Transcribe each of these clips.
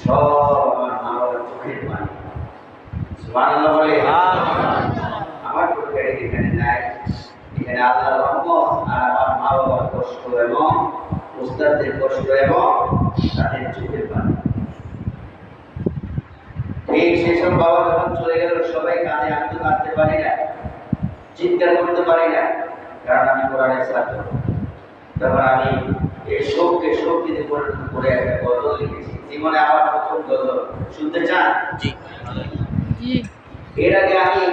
সব আমার মা বাবার চোখের পানি। সুবহানাল্লাহ বলে। আমার চোখের এখানে নাই, এখানে আল্লাহর রহমত আর আমার মা বাবার কষ্ট এবং উস্তাদের কষ্ট এবং তাদের চোখের পানি। ঠিক সেসব বাবা যখন চলে গেল সবাই কাঁদে, আমি তো কাঁদতে পারি না, চিৎকার করতে পারি না, কারণ আমি কোরআনের ছাত্র। তখন আমি এই শোককে শক্তিতে পরিণত করে একটা গজল লিখেছি। জীবনে আমার প্রথম গজল শুনতে চান? জি। এর আগে আমি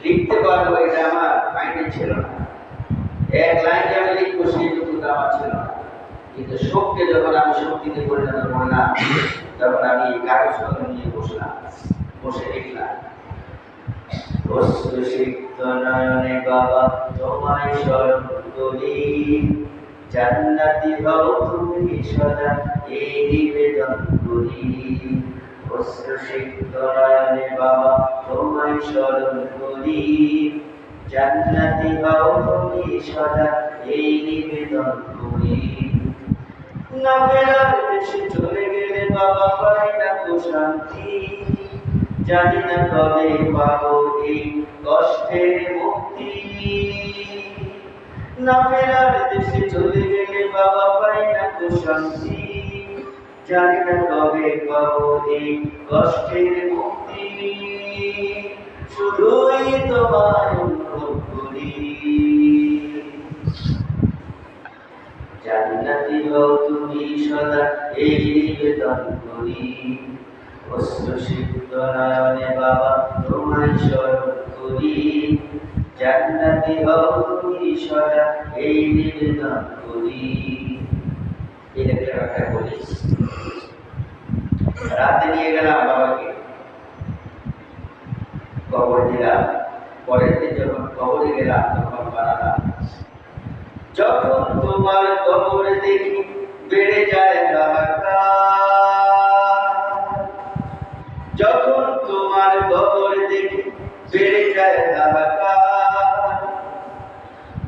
লিখতে পারবো এটা আমার মাইন্ডে ছিল না, এক লাইন যে আমি লিখবো সেই যোগ্যতা আমার ছিল না। কিন্তু শোককে যখন আমি শক্তিতে পরিণত করলাম তখন আমি কাগজ কলম নিয়ে বসলাম, বসে লিখলাম। অশ্রুসিক্ত নয়নে বাবা তোমায় স্মরণ করি, জান্নাতি হও তুমি সদা এই নিবেদন করি। অশ্রুসিক্ত নয়নে বাবা তোমায় স্মরণ করি, জান্নাতি হও তুমি সদা এই নিবেদন করি। না ফেরার দেশে চলে গেলে বাবা পাই না তো শান্তি, জানি না কবে পাবো এই কষ্টের মুক্তি। না ফেরার দেশে চলে গেলে বাবা পাই না তো শান্তি, জানি না কবে পাবো এই কষ্টের মুক্তি। শুধুই তোমায় অনুভব করি, জান্নাতি হও তুমি সদা এই নিবেদন করি। অশ্রুসিক্ত নয়নে বাবা তোমায় স্মরণ করি, জান্নাতি হও তুমি সদা এই নিবেদন করি। এই একটা বলি। রাতে নিয়ে গেলাম বাবাকে, কবর দিলাম। পরের দিন যখন কবরে গেলাম তখন বানালাম, যখন তোমার কবর দেখি বেড়ে যায় হাহাকার। যখন তোমার কবর দেখি বেড়ে যায় হাহাকার।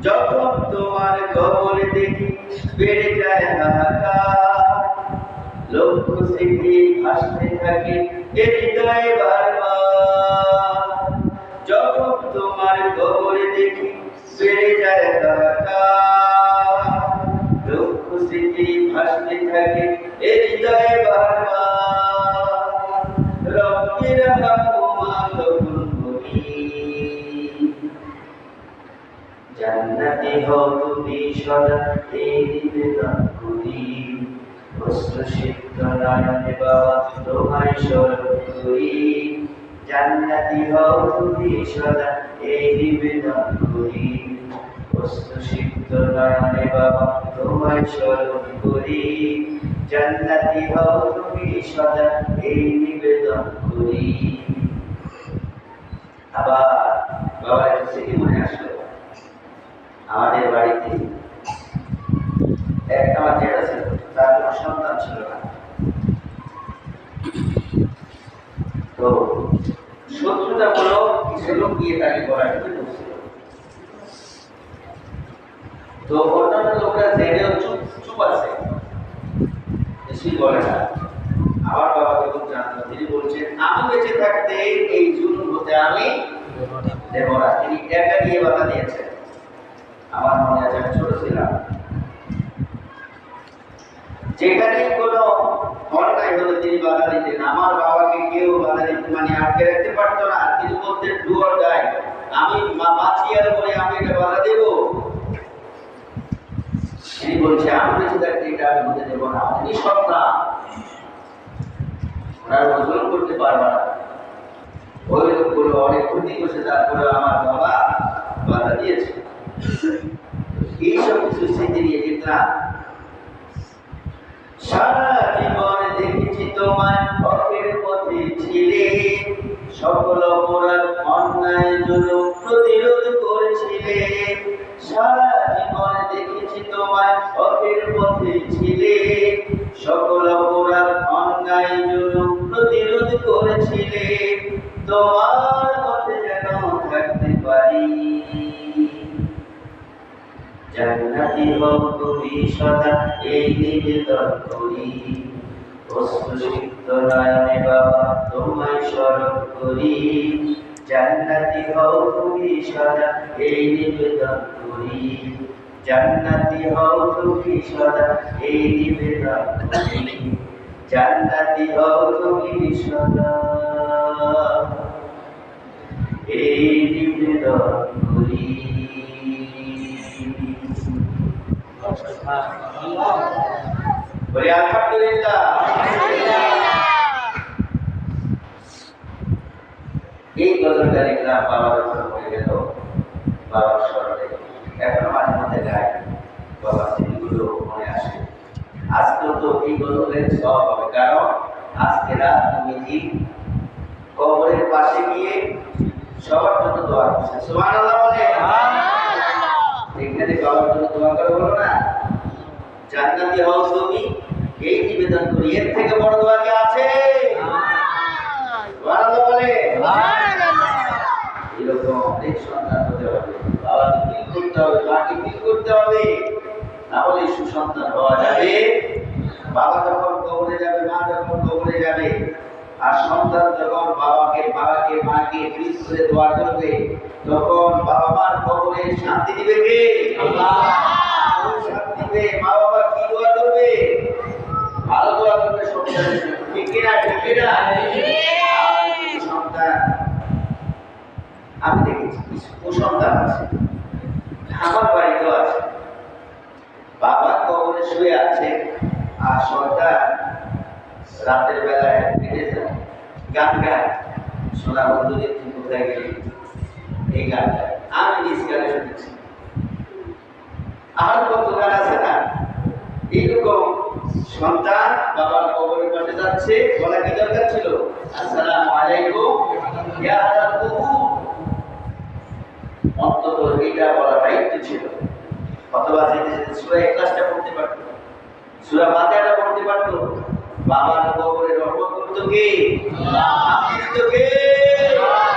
যখন তোমার কবর দেখি বেড়ে যায় হাহাকার। লক্ষ স্মৃতি ভাসতে থাকে এ হৃদয়ে বারবার। যখন তোমার কবর দেখি বেড়ে যায় হাহাকার। লক্ষ স্মৃতি ভাসতে থাকে এ হৃদয়ে বারবার। রব্বির হামহুমা তখন বলি, জান্নাতি হও তুমি সদা এই নিবেদন করি। অশ্রুসিক্ত নয়নে বাবা তোমায় স্মরণ করি, জান্নাতি হও তুমি সদা এই নিবেদন করি। অশ্রুসিক্ত নয়নে বাবা তোমায় স্মরণ করি, জান্নাতি হও তুমি সদা এই নিবেদন করি। আবার বাবার একটা স্মৃতি মনে আসলো। আমাদের বাড়িতে আমার জেঠা ছিল, তার কোনো সন্তান ছিল না। তো শত্রুতামূলক কিছু লোক গিয়ে তাকে গড়াতে বসছিল। তো অন্যান্য লোকরা জেনেও চুপ আছে, কিছুই বলে না। আমার বাবাকে খুব জানতো, তিনি বলছেন আমি বেঁচে থাকতে এই জুলুম হতে আমি দেব না। তিনি একা নিয়ে বাধা দিয়েছেন। আমার মনে আছে আমি ছোট ছিলাম, যেখানে কোনো অন্যায় হলে তিনি বাধা দিতেন। আমার বাবাকে কেউ বাধা দিতে মানে আটকে রাখতে পারতো না। তিনি বলতেন ডু অর ডাই, আমি বাঁচি আর বলে আমি এটা বাধা দেব। তিনি বলছে আমি বেঁচে থাকতে এটা আমি হতে দেবো না। তিনি সন্তান, ওনার ওজন করতে পারবে না। ওই লোকগুলো অনেক ক্ষতি করছে, তারপরে আমার বাবা বাধা দিয়েছে। এইসব কিছু স্মৃতি নিয়ে দেখলাম। সারা জীবন দেখেছি তোমায় হকের পথে ছিলে, সকল অপরাধ অন্যায় জুলুম প্রতিরোধ করেছিলে। সারা জীবন দেখেছি তোমায় হকের পথে ছিলে, সকল অপরাধ অন্যায় জুলুম প্রতিরোধ করেছিলে। তোমার পথে যেন থাকতে পারি, জান্নাতি হও তুমি সদা এই নিবেদন করি। অশ্রুসিক্ত নয়নে বাবা তোমায় স্মরণ করি, জান্নাতি হও তুমি সদা এই নিবেদন করি, জান্নাতি হও তুমি সদা এই নিবেদন করি, জান্নাতি হও তুমি সদা এই নিবেদন করি। বলি আলহামদুলিল্লাহ। এই গজলটা লিখলাম বাবার উপর পড়ে গেল, বাবার স্মরণে এখনো মাঝে মধ্যে গাই, বাবার স্মৃতিগুলো মনে আসে। আজকেও তো এই গজলের সব হবে, কারণ আজকে রাত তুমি কবরের পাশে গিয়ে সবার জন্য দোয়া করছে। সুবহানাল্লাহ বলে এখানে বাবার জন্য দোয়া করে বলো না, জান্নাতি হও তুমি এই নিবেদন করি, এর থেকে বড় দোয়া কি আছে? সুবহানাল্লাহ বলে এরকম অনেক সন্তান হতে হবে, বাবাকে ফিল করতে হবে, মাকে ফিল করতে হবে, তাহলে সুসন্তান হওয়া যাবে। বাবা যখন কবরে যাবে, মা যখন কবরে যাবে, আর সন্তান যখন বাবাকে মাকে ফিল করে দোয়া করবে, তখন বাবা মার কবরে শান্তি দিবে কে? আল্লাহ। শান্তি দিবে। মা বাবা কি দোয়া করবে? ভালো দোয়া করবে সন্তানের জন্য, ঠিক কিনা? ঠিক কিনা? সন্তান আমি দেখেছি কিছু কুসন্তান আছে, আমার বাড়িতেও আছে, বাবা কবরে শুয়ে আছে আর সন্তান রাতের বেলায় গান গায়, সোনা বন্ধুদের তুই কোথায় গেলি, এই গান গায়। আমি নিজ গানে শুনেছি, আর কত গান আছে না এইরকম। সন্তান বাবার কবরের পাশে যাচ্ছে, বলা কি দরকার ছিল? আসসালামু আলাইকুম ইয়া আহলাল কুবুর। অন্তত এইটা বলা দায়িত্ব ছিল। অথবা যেতে যেতে সূরা ইখলাসটা পড়তে পারতো, সূরা ফাতিহাটা পড়তে পারতো। বাবার কবরে রহমত করতো কে? আল্লাহ। শান্তি কে? আল্লাহ।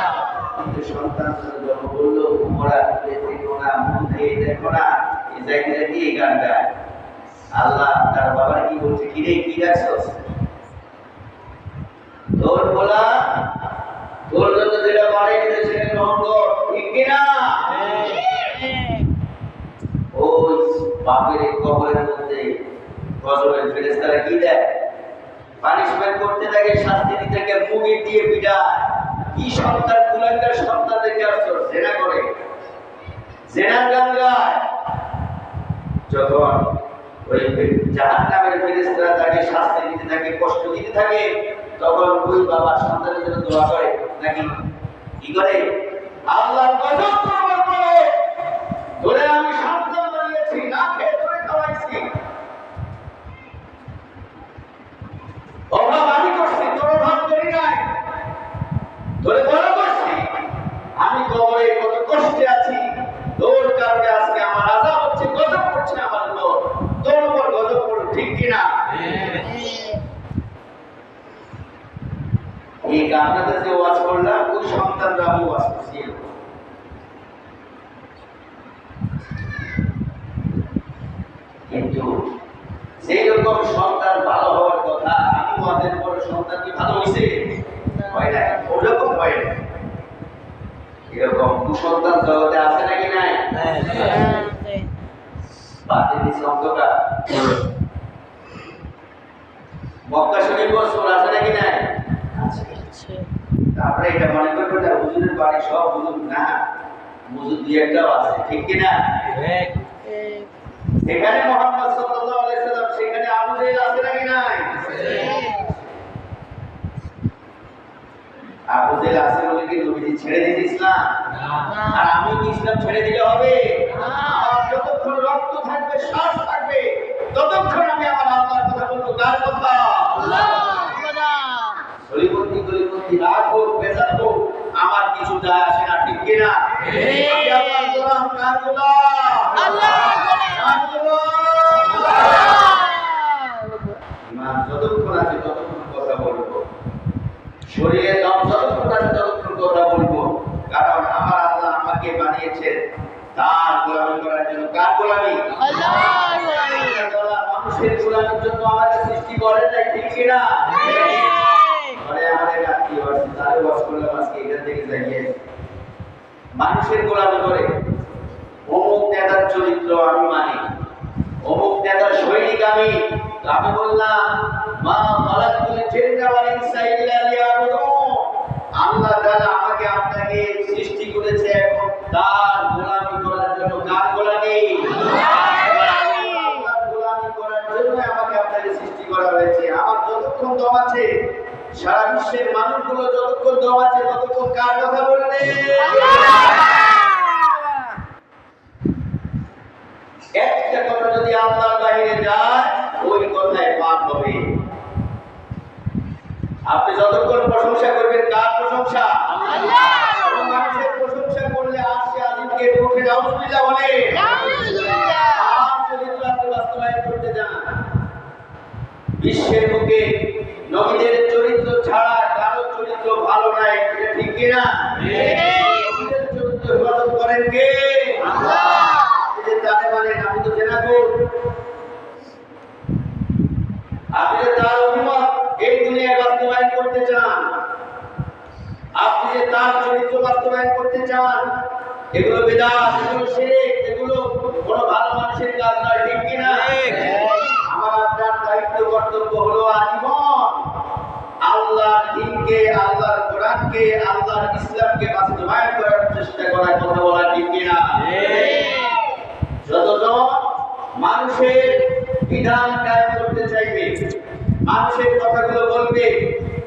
কিন্তু সন্তান জন্ম করলো, উমরা দেখো না, মন দিয়ে দেখো না, এই জায়গায় দিয়ে গান গায়। আল্লাহ তার বাবার কি বলছে, কি রে কি রাখছস? তোর বলা তোর জন্য যেটা বাড়ি দিতে সেটা গ্রহণ কর, ঠিক কিনা? ওই বাপের কবরের মধ্যে গজবের ফেরেশতারা কি দেয়? পানিশমেন্ট করতে থাকে, শাস্তি দিতে থাকে, মুগি দিয়ে পিটায়। কি সন্তান কুলাঙ্গার সন্তান দেখে আসছো, জেনা করে, জেনার গান গায়। যখন ওই জাহান্নামের ফেরেশতারা তাকে শাস্তি দিতে থাকে, কষ্ট দিতে থাকে, তখন ওই বাবা সন্তানের জন্য দোয়া করে নাকি কি করে? আল্লাহ গজব করবার পরে ধরে আমি সন্তান বানিয়েছি, না খেয়ে ধরে খাওয়াইছি, অভাব আমি করছি, তোর অভাব করি নাই, তোরে বড় করছি, আমি কবরে কত কষ্টে আছি, তোর কারণে আজকে আমার আযাব হচ্ছে, গজব করছে আমার উপর, তোর উপর গজব পড়ে, ঠিক কিনা? এই আপনাদের যে ওয়াজ করলাম, ওই সন্তানরা আমি ওয়াজ করছি। কিন্তু সেই রকম সন্তান ভালো হওয়ার কথা, আমি ওয়াজের পরে সন্তান কি ভালো হয়েছে? হয় না, ওরকম হয় না। এরকম কুসন্তান জগতে আছে নাকি নাই? বাতিল অন্ধকার মক্কা শরীফ আছে নাকি নাই? তারপরে এটা মনে করবেন না হুজুরের বাড়ি সব হুজুর না, হুজুর দুই একটাও আছে, ঠিক কিনা? সেখানে মুহাম্মদ সাল্লাল্লাহু আলাইহি সাল্লাম, সেখানে আবু জেহেল আছে নাকি নাই? আবু জেহেল আছে বলে কি নবীজি ছেড়ে দিয়েছে ইসলাম? আর আমি কি ইসলাম ছেড়ে দিলে হবে? আমার যতক্ষণ রক্ত থাকবে, শ্বাস থাকবে, ততক্ষণ আমি আমার আল্লাহর কথা বলবো। কার কথা? আল্লাহর কথা। গলিপন্থী রাগ হোক, বেজার হোক, আমার কিছু যায় আসে না, ঠিক কিনা? আমি আল্লাহর গোলাম, কার গোলাম? আল্লাহর গোলাম। যতক্ষণ আছে ততক্ষণ কথা বলবো, শরীরে দম যতক্ষণ আছে ততক্ষণ কথা বলবো, কারণ আমার আল্লাহ আমাকে বানিয়েছেন তার গোলামি করার জন্য। কার গোলামি? আল্লাহর গোলামি। মানুষের গোলামের জন্য আমাকে সৃষ্টি করেন নাই, ঠিক কিনা? আরে আমাদের রাত্রি হচ্ছে তারে ওয়াজ করলাম আজকে এখান থেকে যাইয়ে মানুষের গোলামি করে অমুক নেতার চরিত্র আমি মানি, অমুক নেতার সৈনিক আমি বললাম মা খালাকুল জিন্না ওয়াল ইনসা ইল্লা লিয়াবুদুন। আল্লাহ তাআলা আমাকে আপনাকে সৃষ্টি করেছে এখন তার গোলামি করার জন্য। কার গোলামি? আল্লাহর গোলামি করার জন্য আমাকে আপনাকে সৃষ্টি করা হয়েছে। আমার যতক্ষণ দম আছে, সারা বিশ্বের মানুষগুলো যতক্ষণ দম আছে ততক্ষণ কার কথা বললে? একটা কথা যদি আল্লাহর বাইরে যায় ওই কথায় পাপ হবে। আপনি যতক্ষণ প্রশংসা করবেন কার প্রশংসা? আল্লাহ। মানুষের প্রশংসা করলে আরশে আজিমকে উঠে নাউজুবিল্লাহ বলে। আর চরিত্র আপনি বাস্তবায়ন করতে যান, বিশ্বের বুকে নবীদের চরিত্র ছাড়া কারো চরিত্র ভালো নাই, এটা ঠিক কিনা? নবীদের চরিত্র হেফাজত করেন কে? আল্লাহ। আপনি যে তারে মানেন, আপনি তো জেনাকুর, আপনি যে তার অভিমত এই দুনিয়ায় বাস্তবায়ন করতে চান, আপনি যে তার চরিত্র বাস্তবায়ন করতে চান, এগুলো বিদআত, এগুলো শিরক, এগুলো কোনো ভালো মানুষের কাজ নয়, ঠিক কিনা? আমার আপনার দায়িত্ব কর্তব্য হলো আজীবন আল্লাহর দ্বীনকে, আল্লাহর কোরআনকে, আল্লাহর ইসলামকে বাস্তবায়ন করার চেষ্টা করার কথা বলা, ঠিক কিনা? যতজন মানুষের বিধান কায়েম করতে চাইবে, মানুষের কথাগুলো বলবে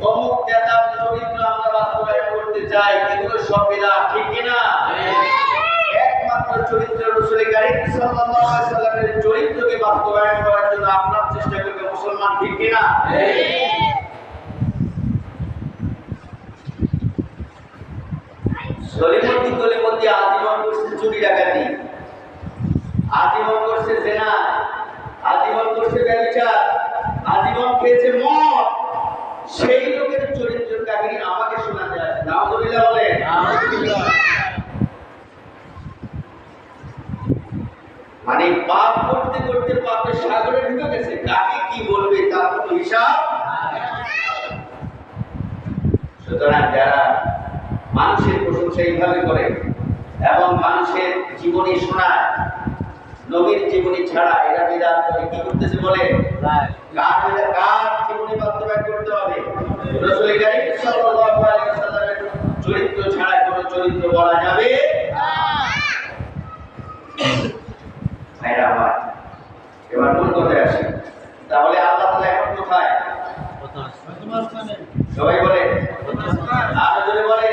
অমুক নেতার চরিত্র আমরা বাস্তবায়ন করতে চাই, এগুলো সব বিদআত, ঠিক কিনা? একমাত্র চরিত্র রাসূল কারীম সাল্লাল্লাহু আলাইহি সাল্লামের চরিত্রকে বাস্তবায়ন করার জন্য আপনার চেষ্টা করবে মুসলমান, ঠিক কিনা? সলিমুদ্দিন কলিমুদ্দিন আজীবন করছে চুরি ডাকাতি, আজীবন করছে জেনা, আজীবন করছে ব্যভিচার, আজীবন খেয়েছে মদ। সেই লোকের চরিত্রের কাহিনী আমাকে শোনাতে আসে, নাউজুবিল্লাহ বলে। মানে পাপ করতে করতে পাপের সাগরে ঢুকে গেছে, কাকে কি বলবে তার কোনো হিসাব। সুতরাং যারা মানুষের প্রশংসা এইভাবে করে এবং মানুষের জীবনী শোনায়, নবীর জীবনী ছাড়া এরা বিদআত করে, কি করতেছে বলে? কার জীবনী বাস্তবায়ন করতে হবে? রাসূল কারীম সাল্লাল্লাহু আলাইহি ওয়াসাল্লামের চরিত্র ছাড়া কোনো চরিত্র বলা যাবে না। ভাইরা আমার, এবার মূল কথায় আসি। তাহলে আল্লাহ তাআলা এখন কোথায়? সবাই বলে, আরো জোরে বলে,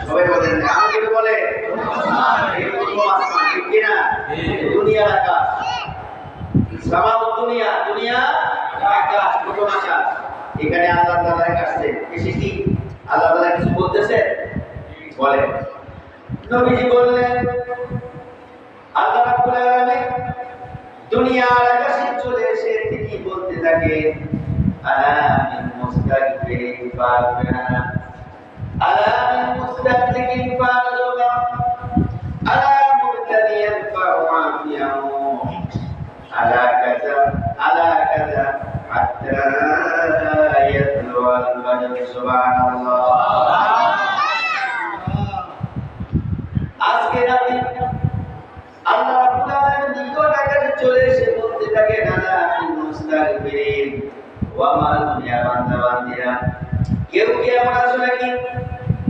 সবাই বলেন, আরো জোরে বলে। এই প্রথম আসমান, ঠিক কিনা? দুনিয়ার আকাশ, সামাউ দুনিয়া, দুনিয়া আকাশ, প্রথম আকাশ। এখানে আল্লাহ তাআলা আসছে, এসে কি আল্লাহ তাআলা কিছু বলতেছে? বলেন। নবীজি বললেন আল্লাহ রাব্বুল আলামিন দুনিয়ার আকাশে চলে এসে তিনি বলতে থাকেন আলামিন মুস্তাগফিরিন ফাগফিরনা, আলামিন মুস্তাগফিরিন ফাগফিরনা, আলা মুরতাদিয়ান ফাওয়াফিয়াহু, আলা কাযা হাত্তা ইয়াতলু আল-ফাজর। সুবহানাল্লাহ। আজকে রাতে আল্লাহ রাব্বুল আলামিন নিকট আকাশে চলে এসে বলতে থাকেন আলামিন মুস্তাগফিরিন। ওয়া মা দুনিয়ার বান্দা বান্দিরা, কেউ কি এমন আছে নাকি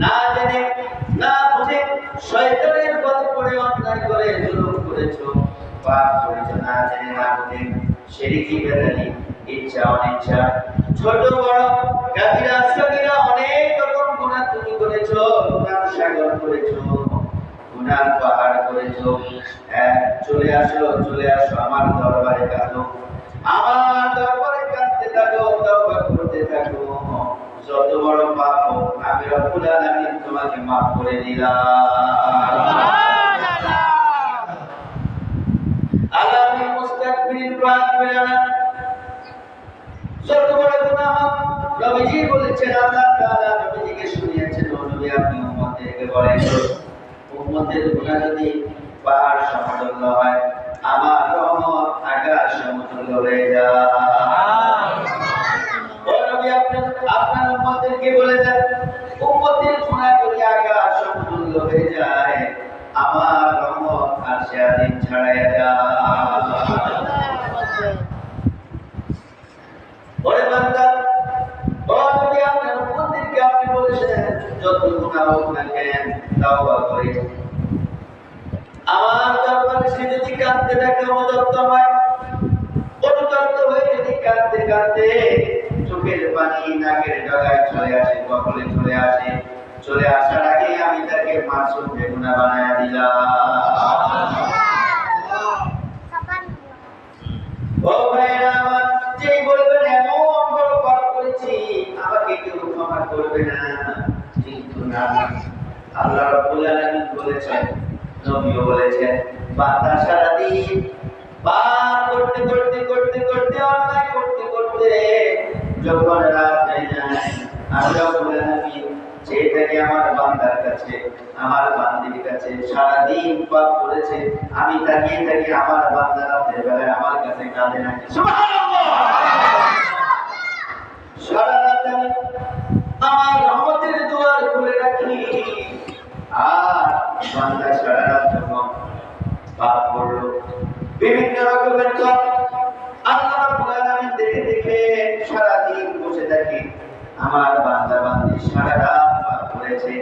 না জেনে না বুঝে শয়তানের পথে পড়ে অন্যায় করে জুলুম করেছো, পাপ করেছো, না জেনে না বুঝে শিরকি বেদানি, ইচ্ছা অনিচ্ছা, ছোট বড় কাবিরা সগীরা অনেক রকম গুনাহ তুমি করেছো, গুনাহ সাগর করেছো, গুনাহ পাহাড় করেছো। চলে আসো আমার দরবারে কাঁদো, আমার দরবারে কাঁদতে থাকো, তওবা করতে থাকো। যত বড় পাপ হোক আমি রব্বুল আলামিন তোমাকে মাফ করে দিলাম। সুবহানাল্লাহ। আলামিন মুস্তাগফিরিন ফাগফিরনা, যত বড় গুনাহ নবীজি বলেছেন, আল্লাহ তাআলা নবীজিকে শুনিয়েছেন, নবী আপনি উম্মতদেরকে বলেন উম্মতের গুনাহ যদি পাহাড় সমতুল্য হয়, আমার রহমত আকাশ সমতুল্য হয়ে যায়। ও নবী, আপনার উম্মতদেরকে বলে দেন, উম্মতের গুনাহ যদি আকাশ সমতুল্য হয়ে যায়, আমার রহমত আরশে আজিম ছাড়াইয়া যায়। ওরে বান্দা, ও নবী, আপনার উম্মতদেরকে আপনি বলেছেন, যত গুনাহ হোক না কেন তাওবা করে আমার দরবারে সে যদি কাঁদতে থাকে, অনুতপ্ত হয়, অনুতপ্ত হয়ে যদি কাঁদতে কাঁদতে চোখের পানি নাকের ডগায় চলে আসে, কপালে চলে আসে, চলে আসার আগে আমি তাকে মাসুম বেগুনা বানায় দিলাম। ও ভাইরা আমার, যেই বলবেন এমন বড় পাপ করেছি, আমাকে কেউ ক্ষমা করবে না, কিন্তু না, আল্লাহ রাব্বুল আলামিন বলেছেন, নবীও বলেছেন, বান্দা সারাদিন পাপ করতে করতে করতে করতে অন্যায় করতে করতে যখন রাত হয়ে যায়, আল্লাহ রাব্বুল আলামিন চেয়ে থাকে আমার বান্দার কাছে, আমার বান্দির কাছে, সারাদিন পাপ করেছে, আমি তাকিয়ে থাকি আমার বান্দা রাতের বেলায় আমার কাছে কাঁদে নাকি। সুবহানাল্লাহ! সারা রাত আমি আমার রহমতের দুয়ার খুলে রাখি, আর বান্দা সারা রাত যখন পাপ করলো, বিভিন্ন রকমের পাপ, আল্লাহ রাব্বুল আলামিন দেখে দেখে সারাদিন বসে থাকি, আমার বান্দা বান্দি সারা রাত পাপ করেছে,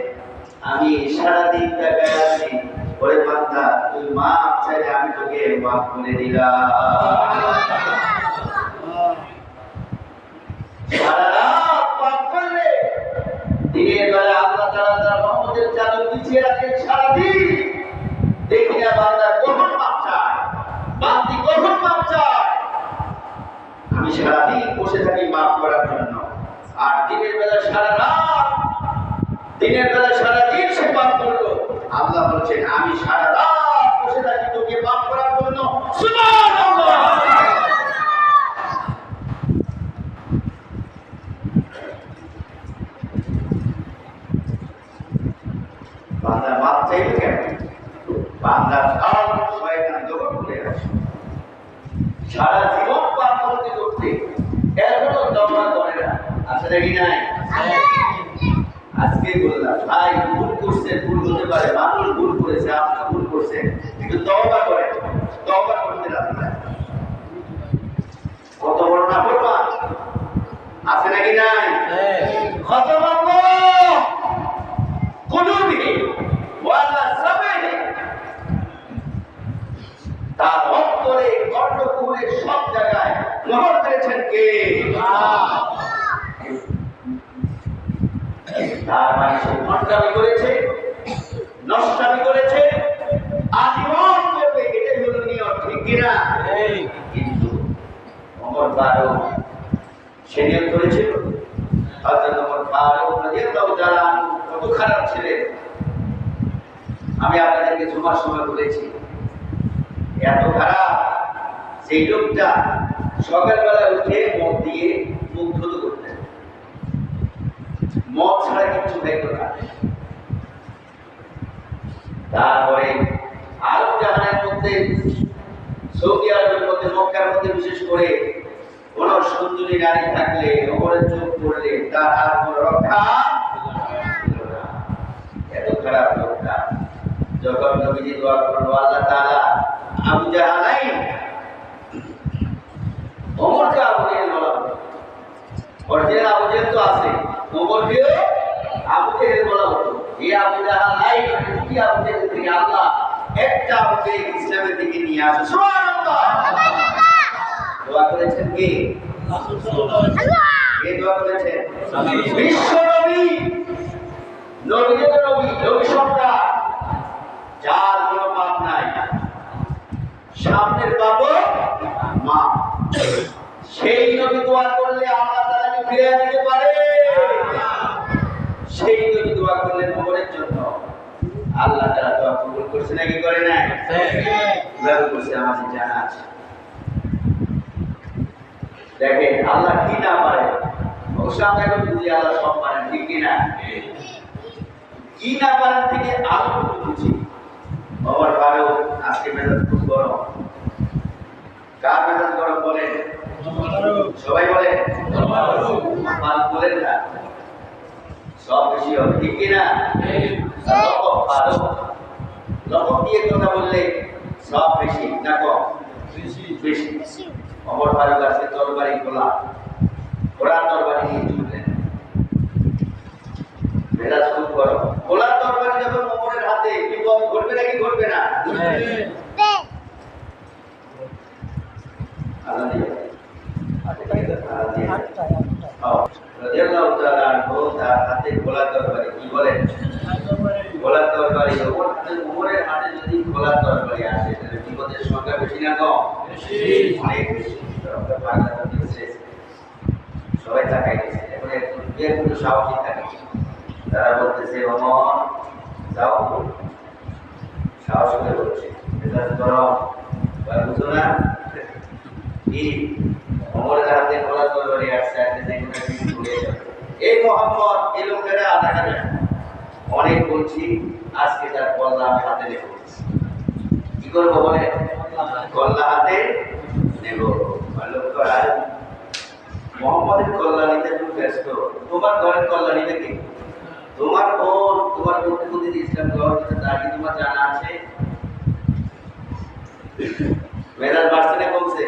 আমি সারাদিন তাকায় আছি, ওরে বান্দা তুই মাফ চাইলে আমি তোকে মাফ করে দিলাম। সারা রাত পাপ করলে দিনের বেলা আল্লাহ তাআলা তার রহমতের চাদর বিছিয়ে রাখেন সারাদিন, দেখি না বান্দা কখন মাফ চায়, বান্দি কখন মাফ চায়। আমি সারাদিন বসে থাকি মাফ করার জন্য, আর দিনের বেলা সারা রাত, দিনের বেলা সারাদিন সে পাপ করলো, আল্লাহ বলছেন আমি সারা রাত বসে থাকি তোকে মাফ করার জন্য। সুবহানাল্লাহ! বান্দা মাফ চাইবে কেন? বান্দা শয়তান জগৎ খুলে আসে, সারা জীবন পাপ করতে করতে এখনো তওবা করে না, আছে নাকি নাই? আজকে বললাম ভাই ভুল করছে, ভুল হতে পারে, মানুষ ভুল করেছে, আপনি ভুল করছেন, কিন্তু তওবা করেন, তওবা করতে রাজি না। কত বড় না বলবা, আছে নাকি নাই? খতমাল্লাহ কুলুবিহি ওয়া সামিহি, তার অন্তরে কর্ণকুহরে সব জায়গায় মোহর দিয়েছেন কে? তার মানে সে নষ্টামি করেছে, নষ্টামি করেছে, আজীবন করবে, এটাই হলো নিয়ম, ঠিক কিনা? কিন্তু ওমর ফারুক সে নিয়ম করেছিল। হযরত ওমর ফারুক রাদিয়াল্লাহু তাআলা কত খারাপ ছিলেন, আমি আপনাদেরকে জুমার সময় বলেছি, এত খারাপ সেই লোকটা সকালবেলা উঠে মদ দিয়ে মুখ ধুলো করতেন, মদ ছাড়া কিছু খাইত না। তারপরে আরব জাহানের মধ্যে, সৌদি আরবের মধ্যে, মক্কার মধ্যে বিশেষ করে কোন সুন্দরী নারী থাকলে, ওপরের চোখ পড়লে তার আর কোন রক্ষা ছিল না। এত খারাপ লোকটা। যখন নবীজি দোয়া করলো, আল্লাহ তাআলা আবু জাহালাইন ওমরকে আবু জেহেল বলা হতো, অরিজিনাল আবু জেহেল তো আছে, ওমরকে আবু জেহেল বলা হতো। এই আবু জাহালাইন কি আবু জেহেল থেকে আল্লাহ একটা আবু জেহেল ইসলামের দিকে নিয়ে আসে। সুবহানাল্লাহ! দোয়া করেছেন কে? আল্লাহ। কে দোয়া করেছেন? বিশ্ব নবী, নবীদের নবী, নবী সরকার, যার কোনো পাপ নাই, সামনের পাপ মা, সেই নবী দোয়া করলে আল্লাহ তাআলাকে ফিরিয়ে দিতে পারে। সেই নবী দোয়া করলেন ওমরের জন্য, আল্লাহ তাআলা দোয়া কবুল করছে নাকি করে নাই? কিভাবে করছে আমাদের জানা আছে। দেখেন আল্লাহ কি না পারে, অবশ্য আমরা এখন বুঝি আল্লাহ সব পারেন, ঠিক কিনা? কি না পারেন থেকে আলো বুঝি। ওমর ফারুক আজকে মেজাজ খুব গরম, কার মেজাজ গরম বলেন? সবাই বলেন আমার বলেন না, সব বেশি হবে, ঠিক কিনা? লকব দিয়ে কথা বললে সব বেশি না কম? বেশি। অমর ফারুক আছে তরবারি খোলা, খোলা তরবারি নিয়ে চললেন, মেজাজ খুব গরম। খোলা তরবারি যখন ওমরের হাতে, বিপদ ঘটবে নাকি ঘটবে না? হাতে খোলা তরবারি, কি বলেন? খোলা তরবারি, ওমরের হাতে যদি খোলা তরবারি আসে তাহলে বিপদের সংখ্যা বেশি না কম? অনেক বেশি। সবাই তাকাই গেছে, এখন একটু সাহসী থাকে, তারা বলতেছে ওমর যাও, সাহস করে বলছে মেজাজ গরম, বুঝো না কি? ওমরের হাতে খোলা তরবারি আসছে, এই মোহাম্মদ এই লোকেরা দেখা যায় অনেক বলছি, আজকে তার কল্লা আমি হাতে নেব। কি করবো বলে? কল্লা হাতে নেব। মোহাম্মদের কল্লা নিতে তুমি ব্যস্ত, তোমার ঘরের কল্লা নিতে কি? তোমার বোন, তোমার প্রতিপতি ইসলাম গ্রহণ করতে, তার কি তোমার জানা আছে? মেজাজ বাড়ছে না কমছে?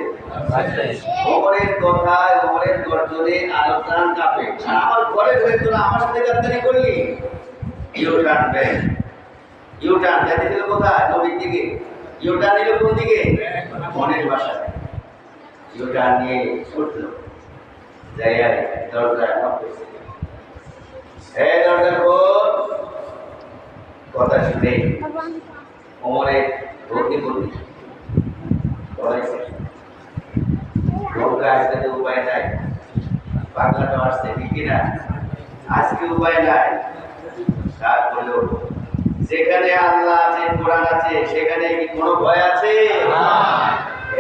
ওমরের কথায়, ওমরের গর্জনে আলোচনা কাঁপে। আমার ঘরে ধরে তোরা আমার সাথে গাদ্দারি করলি, ইউটার্ন ব্যাক, ইউটার্ন যেতে দিল কোথায়? নবীর দিকে। ইউটার্ন নিল কোন দিকে? মনের বাসায়। ইউটার্ন নিয়ে ছুটলো, জায়গায় দরজায় নক করছে, হে দরজার খোল। কথা শুনে ওমরের ভর্তি করবি আসতে উপায় নাই, বাংলাটা আসছে ঠিক কিনা? আজকে উপায় নাই, তারপরেও যেখানে আল্লাহ আছে, কোরআন আছে, সেখানে কি কোনো ভয় আছে?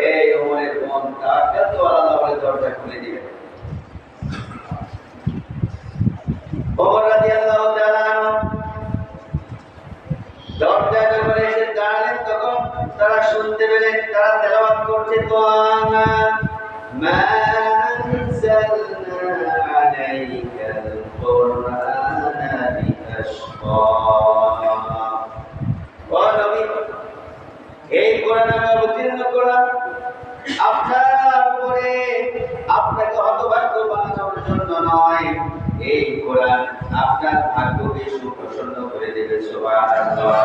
এই ওমরের মন তাকে তো আল্লাহ বলে দরজা খুলে দিবে। ওমর রাদিয়াল্লাহু তাআলা দরজা করে এসে দাঁড়ালেন, তখন তারা শুনতে পেলেন তারা তেলাওয়াত করছে, তোয়ানা মা আনজালনা আলাইকাল কুরআনা লিতাশকা। ও নবী, এই কোরআন আমি অবতীর্ণ করলাম আপনার উপরে, আপনাকে হতভাগ্য বানানোর জন্য নয়। এই কোরআন আপনার ভাগ্যকে সুপ্রসন্ন করে দেবে। সুবহানাল্লাহ।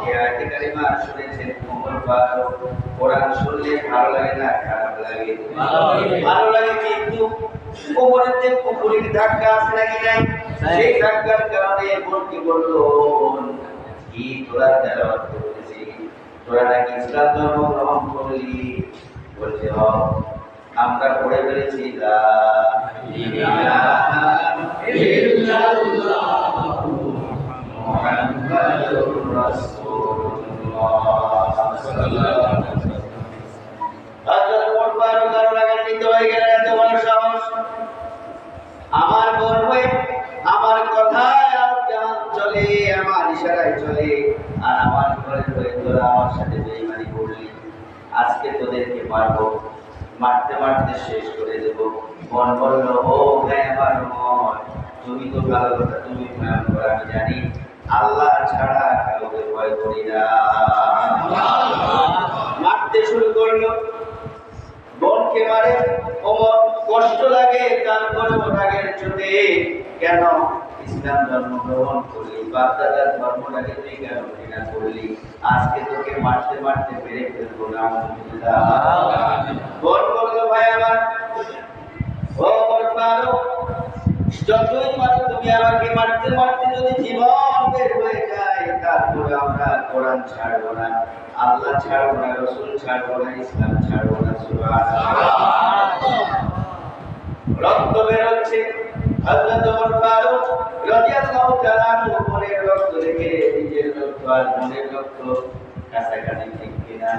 এই আয়াতে কারিমা শুনেছেন ওমর ফারুক, কোরআন শুনলে ভালো লাগে না খারাপ লাগে? ভালো লাগে, কিন্তু ওমরের যে পুকুরির ধাক্কা আছে নাকি নাই, সেই ধাক্কার কারণে মন কি বললো, কি তোরা তেলাওয়াত করতেছি, তোরা নাকি ইসলাম ধর্ম গ্রহণ করলি? বলছে আমরা পড়ে ফেলেছি লা ইলাহা ইল্লাল্লাহ মুহাম্মাদুর রাসূলুল্লাহ সাল্লাল্লাহু আলাইহি ওয়াসাল্লাম। হযরত ওমর ফারুক রাগান্বিত হয়ে গেলেন, এত বড় সাহস! আমার বোন হয়ে আমার কথায় চলে, আমার ইশারায় চলে, আর আমার ঘরের হয়ে তোরা আমার সাথে বেঈমানি করলি। আজকে তোদেরকে মারবো, মারতে মারতে শেষ করে দেব। মন বলল, ও ভাই আমার মন, তুমি তো ভালো কথা, তুমি ভয়ঙ্কর, আমি জানি আল্লাহ ছাড়া কাউকে ভয় করি না। মারতে শুরু করলো, বোনকে মারে। ওমর কষ্ট লাগে, তারপরে রাগের চোটে, কেন ইসলাম ধর্ম গ্রহণ করলি, বাপ দাদার ধর্মটাকে তুই কেন ঘৃণা করলি? আজকে তোকে মারতে মারতে মেরে ফেলবো না। বোন বললো, ভাই আমার, ওমর ফারুক, যতই মারো তুমি আমাকে, মারতে মারতে যদি জীবন বের হয়ে যায়, তারপরে আমরা কোরআন ছাড়বো না, আল্লাহ ছাড়বো না, রসুল ছাড়বো না, ইসলাম ছাড়বো না। সুবহানাল্লাহ। রক্ত বের হচ্ছে। হযরত ওমর ফারুক রাদিয়াল্লাহু তাআলা মনের রক্ত দেখে নিজের রক্ত আর মনের রক্ত কাছাকাছি, ঠিক কিনা?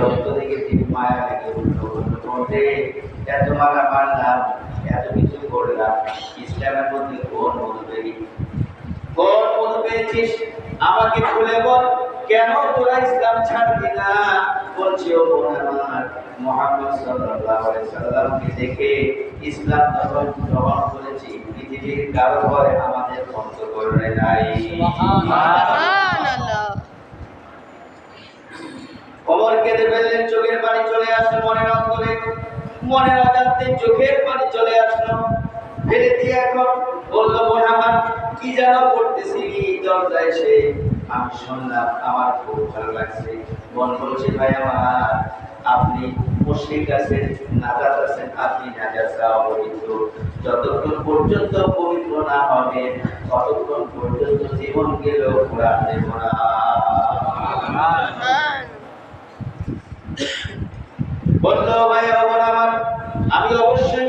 রক্ত দেখে ঠিক মায়া লেগে উঠলো, বলতে এত মারা মারলাম, এত কিছু করলাম, ইসলামের মধ্যে কোন মধু পেলি, কোন মধু পেয়েছিস? আমাকে খুলে বল, কেন তোরা ইসলাম ছাড়বি না? বলছি ও বোন আমার, মুহাম্মদ সাল্লাল্লাহু আলাইহি সাল্লামকে দেখে ইসলাম ধর্ম গ্রহণ করেছি, পৃথিবীর কারো ভয় আমাদের বন্ধ করে নাই। সুবহানাল্লাহ। ওমর কেঁদে ফেললেন, চোখের পানি চলে আসলো মনের অন্তরে, মনের অজান্তে চোখের পানি চলে আসলো, ফেলে দিয়ে এখন বলল, বোন আমার কি যেন করতেছি দরজায় এসে আমি শুনলাম, আমার খুব ভালো লাগছে। বোন বলছে, ভাই আমার আপনি মুশরিক আছেন, নাজাত আছেন, আপনি নাজাসা অপবিত্র, যতক্ষণ পর্যন্ত পবিত্র না হবে ততক্ষণ পর্যন্ত জীবন গেলেও কোরআন দেব না। বললো, ভাই বোন আমার আমি অবশ্যই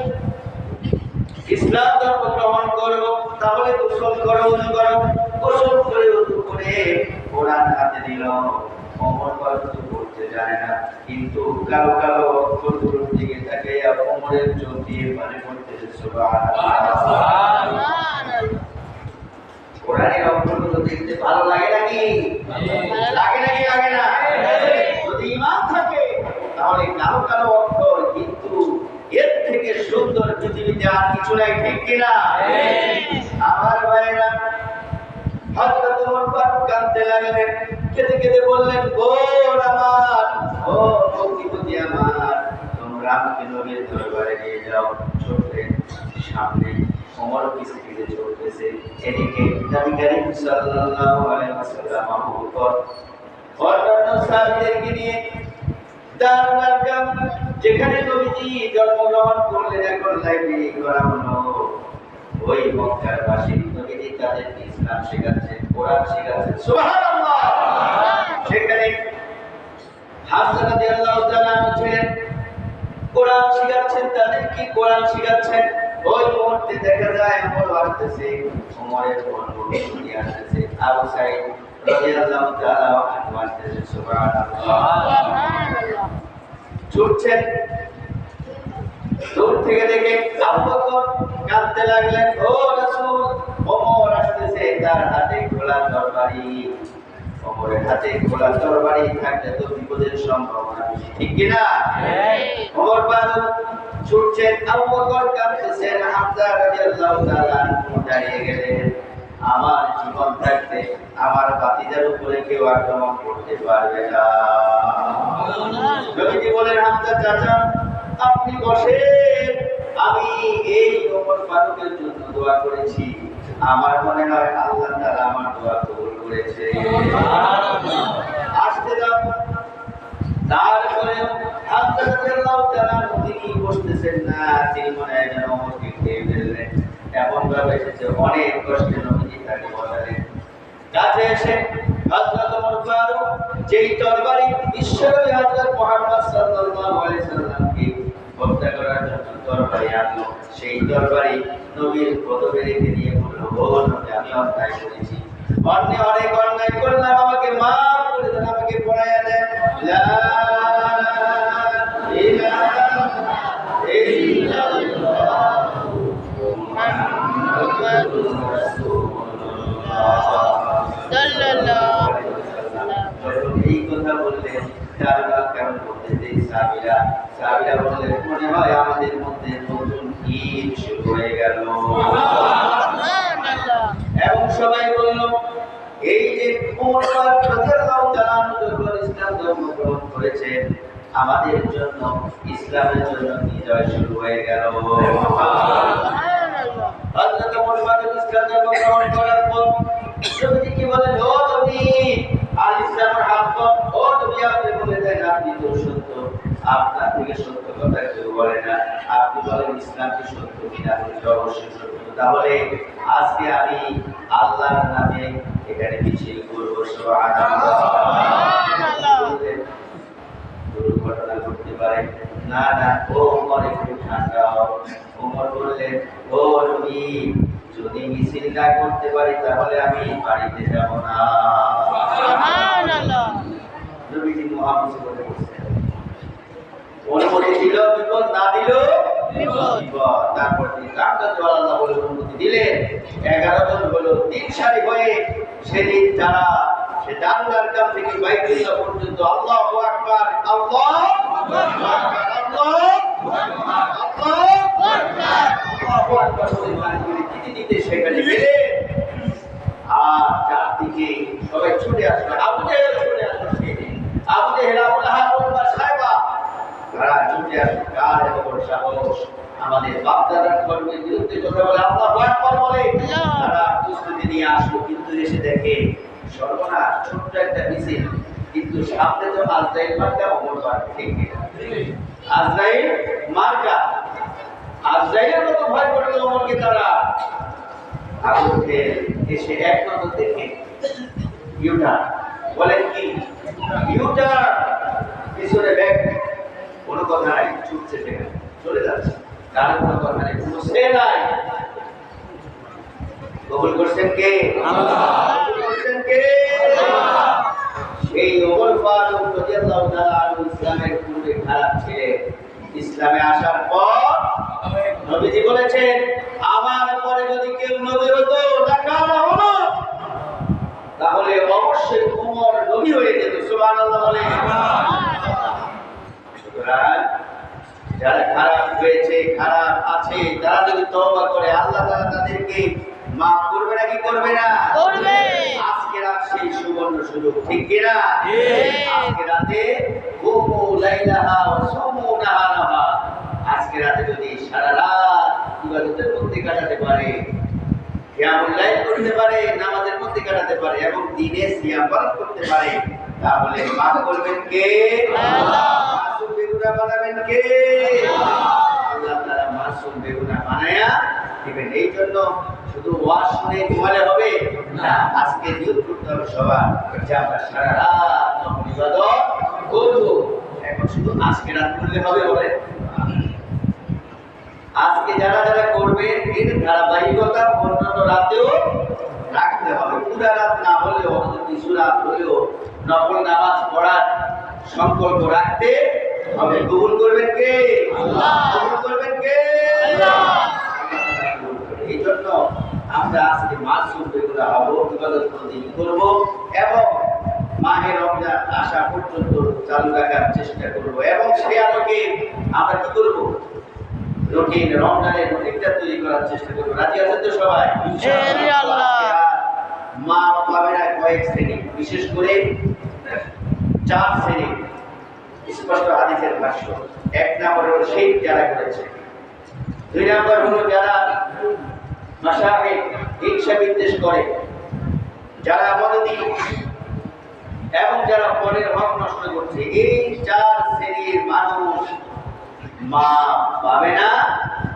ইসলাম ধর্ম গ্রহণ করবো, তাহলে গোসল করো, উযু করো। গোসল করে উযু করে কোরআন হাতে দিল। ওমর কিছু করতে জানে না, কিন্তু কালো কালো অক্ষরগুলোর দিকে তাকিয়ে ওমরের চোখ দিয়ে পানি পড়তেছে। সুবহানাল্লাহ। কোরআনের অক্ষরগুলো দেখতে ভালো লাগে নাকি? লাগে নাকি? লাগে না? যদি ঈমান থাকে তাহলে কালো কালো অক্ষর, কিন্তু এর থেকে সুন্দর পৃথিবীতে আর কিছু নাই, ঠিক কিনা? আমার ভাইরা, হযরত ওমর ফারুক কাঁদতে লাগলেন, কেঁদে কেঁদে বললেন, বোন আমার, ও নবী আমার, তোমরা আমাকে নবীর দরবারে নিয়ে যাও। ছোটলেন সামনে, ওমর পিছে পিছে চলতেছে, এদিকে নবী করিম সাল্লাল্লাহু আলাইহি ওয়াসাল্লাম আবু বকর অন্যান্য সাহাবীদেরকে নিয়ে দারুল আরকাম, যেখানে নবীজি জন্মগ্রহণ করলেন, এখন লাইব্রেরি করা হলো, ওই মক্কার বাসী নবীজি তাদেরকে ইসলাম শেখাচ্ছেন, কোরআন শেখাচ্ছেন। সুবহানাল্লাহ। সেখানে হাফসা রাদিয়াল্লাহু তাআলা ছিলেন, কোরআন শেখাচ্ছেন তাদেরকে, কোরআন শেখাচ্ছেন। ওই মুহূর্তে দেখা যায় ওমর আসতেছে, ওমরের বন্ধু আসতেছে, আবু সাঈদ রাদিয়াল্লাহু তাআলা আনহু আসতেছে। সুবহানাল্লাহ। ছুটছেন, দূর থেকে দেখে আবু বকর কাঁদতে লাগলেন, ও রাসূল, ওমর আসতেছে, তার হাতে খোলা তরবারি। ওমরের হাতে খোলা তরবারি থাকলে তো বিপদের সম্ভাবনা বেশি, ঠিক কিনা? ওমর ফারুক ছুটছেন, আবু বকর কাঁদতেছেন, হামজা রাদিয়াল্লাহু তাআলা দাঁড়িয়ে গেলেন। আমার জীবন থাকতে আমার ভাতিজার উপরে কেউ আক্রমণ করতে পারবে না। নবীজি বলেন, হামজা চাচা আপনি বসেন, আমি এই ওমর ফারুকের জন্য দোয়া করেছি, আমার মনে হয় আল্লাহ তাআলা আমার দোয়া কবুল করেছে। আসতে দাও। তারপরে হামজা রাদিয়াল্লাহু তাআলা তিনি বসতেছেন না, তিনি মনে হয় যেন ওমরকে খেয়ে ফেললেন, এমন ভাবে এসেছে, অনেক কষ্টে নবীজি তাকে বসালেন। কাছে এসে হযরত ওমর ফারুক যেই তরবারি বিশ্বনবী হযরত মুহাম্মদ সাল্লাল্লাহু আলাইহি সাল্লামকে হত্যা করার জন্য তরবারি আনলো, সেই তরবারি নবীর কদমে রেখে দিয়ে বলল, ও নবী, আমি অন্যায় করেছি, অনেক অন্যায় করলাম, আমাকে মাফ করে দেন, আমাকে পড়াইয়া দেন। লা ইলাহা ইল্লাল্লাহু মুহাম্মাদুর রাসূলুল্লাহ সাল্লাল্লাহু আলাইহি ওয়াসাল্লাম। এই কথা বললেন, তারা কেমন বলতে সাহাবীরা বললেন, মনে হয় আমাদের মধ্যে নতুন ঈদ শুরু হয়ে গেল। সুবহানাল্লাহ। এবং সবাই বলল, এই যে ওমর ফারুক রাদিয়াল্লাহু তাআলা যখন ইসলাম ধর্ম গ্রহণ করেছেন, আমাদের জন্য ইসলামের জন্য বিজয় শুরু হয়ে গেল। সুবহানাল্লাহ। হযরত ওমর ফারুক ইসলাম ধর্ম গ্রহণ করার পর নবীজি কি বলেন, ও নবী, আল ইসলামের হক, ও নবী আপনি বলে দেন আপনি তো সত্য, আপনার থেকে সত্য কথা কেউ বলে না, আপনি বলেন ইসলাম কি সত্য কিনা? অবশ্যই সত্য। তাহলে আজকে আমি আল্লাহর নামে এখানে মিছিল করব। সুবহানাল্লাহ। দুর্ঘটনা ঘটতে পারে না, না, ও ওমর একটু ঠান্ডা হও। ওমর বললেন, ও নবী, যদি মিছিল না করতে পারি তাহলে আমি বাড়িতে যাব না। সুবহানাল্লাহ। নবীজি মুহাম্মদ বলে বলছেন, অনুমতি দিল বিপদ, না দিল বিপদ। তারপর তিনি কাকতালীয় আল্লাহ বলে অনুমতি দিলেন। 11 জন হলো 3 সারি হয়ে সেদিন যারা সে দারুল আরকাম থেকে বাইতুল্লাহ পর্যন্ত আল্লাহু আকবার, আল্লাহু আকবার, আল্লাহু আকবার, আল্লাহু আকবার বলে তাকবীর দিতে দিতে সেখানে গেলে আর চারদিকে সবাই ছুটে আসবে। আবু জেহেল ছুটে আসবে, আবু জেহেল, আবু লাহাব, উতবা, সাইবা তারা ছুটে আসবে। কার এত বড় সাহস আমাদের বাপ-দাদার ধর্মের বিরুদ্ধে কথা বলে, আল্লাহু আকবার বলে তারা প্রস্তুতি নিয়ে আসলো। কিন্তু এসে দেখে সর্বনাশ, ছোট্ট একটা মিছিল, কিন্তু সামনে তো আজরাইল মার্কা, ওমর মার্কা। ঠিক কিনা? আজরাইল মার্কা, আজরাইলের মতো ভয় করলো ওমরকে তারা। আবু জেহেল এসে এক নজর দেখে ইউটার্ন, বলেন কি ইউটার্ন, পিছনে ব্যাক, কোনো কথা নাই, ছুটছে সেখানে চলে যাচ্ছে, তার কোনো কথা নেই, কোনো সে নাই। কবুল করছেন কে? আল্লাহ। কবুল করছেন কে? আল্লাহ। সেই ওমর ফারুক রাদিয়াল্লাহু তাআলা আনহু ইসলামের পূর্বে খারাপ ছিলেন, ইসলামে আসার পর নবীজি বলেছেন, আমার পরে যদি কেউ নবী হতো তাহলে অবশ্যই ওমর নবী হয়ে যেত। সুবহানাল্লাহ বলে। সুতরাং যারা খারাপ হয়েছে, খারাপ আছে, তারা যদি তওবা করে আল্লাহ তাআলা তাদেরকে মাফ করবে নাকি করবে না? করবে। আজকে রাত সেই সুবর্ণ সুযোগ, ঠিক কি না? আজকে রাতে কুমু লাইলাহা ওয়া সুমু নাহারাহা, আজকে রাতে যদি সারা রাত ইবাদতের মধ্যে কাটাতে পারে, কিয়ামুল লাইল করতে পারে, নামাজের মধ্যে কাটাতে পারে এবং দিনে সিয়াম পালন করতে পারে, তাহলে মাফ করবেন কে? আল্লাহ। মাসুম বেগুনাহ বানাবেন কে? আল্লাহ তাআলা মাসুম বেগুনাহ বানায়া দিবেন। এই জন্য শুধু ওয়াজ শুনে ঘুমালে হবে না, আজকে নিয়ত করতে হবে সবার যে আমরা সারা রাত ইবাদত করব। এখন শুধু আজকে রাত করলে হবে? বলে আজকে যারা যারা করবে এর ধারাবাহিকতা অন্যান্য রাতেও রাখতে হবে। পুরা রাত না হলেও কিছু রাত হলেও নফল নামাজ পড়ার সংকল্প রাখতে হবে। কবুল করবেন কে? আল্লাহ। কবুল করবেন কে? আল্লাহ। এই জন্য আমরা আজকে মাসুম বেগুনাহ হব, ইবাদত প্রতিদিন করব এবং মাহে রমজান আসা পর্যন্ত চালু রাখার চেষ্টা করব এবং সেই আলোকে আমরা কি করব? রুটিন, রমজানের রুটিনটা তৈরি করার চেষ্টা করব। রাজি আছেন তো সবাই? ইনশাআল্লাহ। মা পাবে না কয়েক শ্রেণী, বিশেষ করে 4 শ্রেণী, স্পষ্ট হাদিসের ভাষ্য। 1 নম্বর হলো সেই যারা করেছে, 2 নম্বর হলো যারা মাশায়েখ হিংসা বিদ্বেষ করে, যারা মদদি এবং যারা পরের হক নষ্ট করছে, এই 4 শ্রেণীর মানুষ মা পাবে না।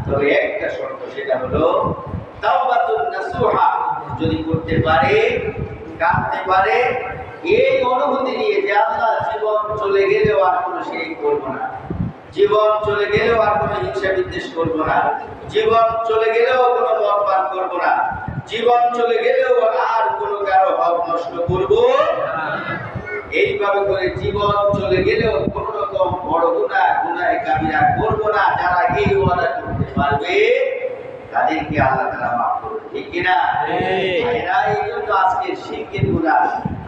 তবে একটা শর্ত, সেটা হলো তাওবাতুন নাসুহা, যদি করতে পারে, কাঁদতে পারে এই অনুভূতি নিয়ে যে আল্লাহ জীবন চলে গেলেও আর কোনো সেই করব না, জীবন চলে গেলেও আর কোনো হিংসা বিদ্বেষ করব না, জীবন চলে গেলেও কোনো মদ পান করব না, জীবন চলে গেলেও আর কোনো কারো হক নষ্ট করব না। এইভাবে করে জীবন চলে গেলেও কোন রকম বড় গুনাহ, গুনাহে কাবিরা করব না, যারা এই ওয়াদা করতে পারবে তাদেরকে আল্লাহ তাআলা মাফ করবে। ঠিক কি না? এরা এই জন্য আজকে শিরকের গুনাহ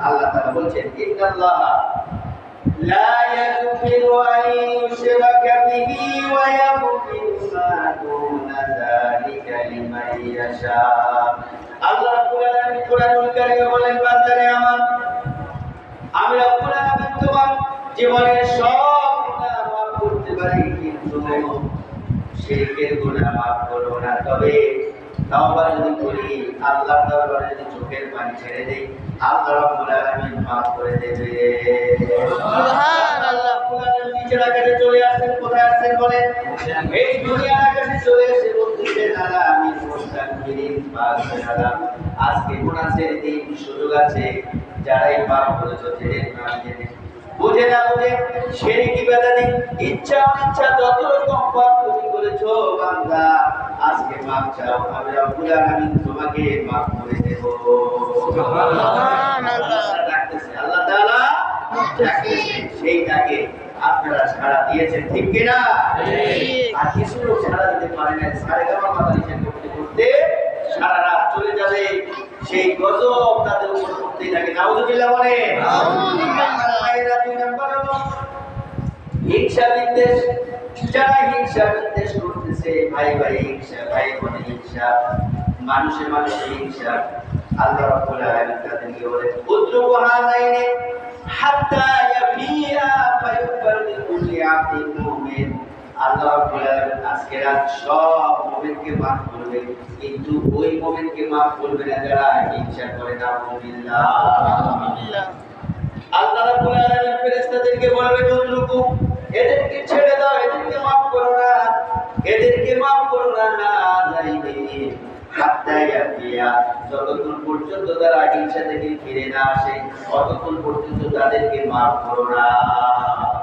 আল্লাহ তাআলা বলছেন, ইন্নাল্লাহা লা ইয়াগফিরু আন ইউশরাকা বিহি ওয়া ইয়াগফিরু মা দুনা যালিকা লিমান ইয়াশা। আল্লাহ রাব্বুল আলামিন কোরআনুল কারীমে বলেন, বান্দারে আমার, আমি রব্বুল আলামিন তোমার জীবনের সব গুনাহ মাফ করতে পারি, কিন্তু শিরকের গুনাহ মাফ করব না। তবে তাওবা যদি করি, আল্লাহর দরবারে যদি চোখের পানি ছেড়ে দেই, আল্লাহ রব্বুল আলামিন মাফ করে দেবে। সুবহানাল্লাহ। রব্বুল আলামিন নিচের আকাশে চলে আসেন, কোথায় আসেন বলেন? এই দুনিয়ার আকাশে চলে এসে বলতেছেন, আলা আমি মুস্তাগফিরিন ফাগফিরলাহ। আজকে গুনাহ ছেড়ে দিন, সুযোগ আছে। যারাই পাপ করেছো জেনে না জেনে, বুঝে না বুঝে, শিরক ইবাদতে ইচ্ছা অনিচ্ছা যত রকম পাপ তুমি করেছো, বান্দা আজকে মাফ চাও, আমি রব্বুল আলামিন তোমাকে মাফ করে দেব। সুবহানাল্লাহ। ডাকতেছে আল্লাহ তাআলা, ডাকতেছে, সেই ডাকে আপনারা সাড়া দিয়েছেন, ঠিক কি না? আর কিছু লোক সাড়া দিতে পারে না, সারেগামা মাদারিসা করতে করতে সারা রাত চলে যাবে, সেই গজব তাদের উপর পড়তেই থাকে। নাউযুবিল্লাহ বলে। দুই নাম্বার হলো হিংসা বিদ্বেষ। যারা হিংসা বিদ্বেষ করতেছে, ভাই ভাই হিংসা, ভাই বোনে হিংসা, মানুষে মানুষে হিংসা, আল্লাহ রাব্বুল আলামিন তাদেরকে বলেন উদ্রুকু হাযাইনি হাত্তা ইয়াফিয়া ফায়ুকবার লিকুল্লি আবদিন মুমিন। আল্লাহ রাব্বুল আলামিন আজকে রাত সব মুমিনকে মাফ করবে, কিন্তু ওই মুমিনকে মাফ করবে না যারা হিংসা করে। নাউযুবিল্লাহ। আল্লাহ রাব্বুল আলামিন ফেরেশতাদেরকে বলবে উদ্রুকু, এদেরকে ছেড়ে দাও, এদেরকে মাফ করো না, এদেরকে মাফ করো না। হাযাইনি হাত্তা ইয়াফিয়া, যতক্ষণ পর্যন্ত তারা হিংসা থেকে ফিরে না আসে ততক্ষণ পর্যন্ত তাদেরকে মাফ করো না।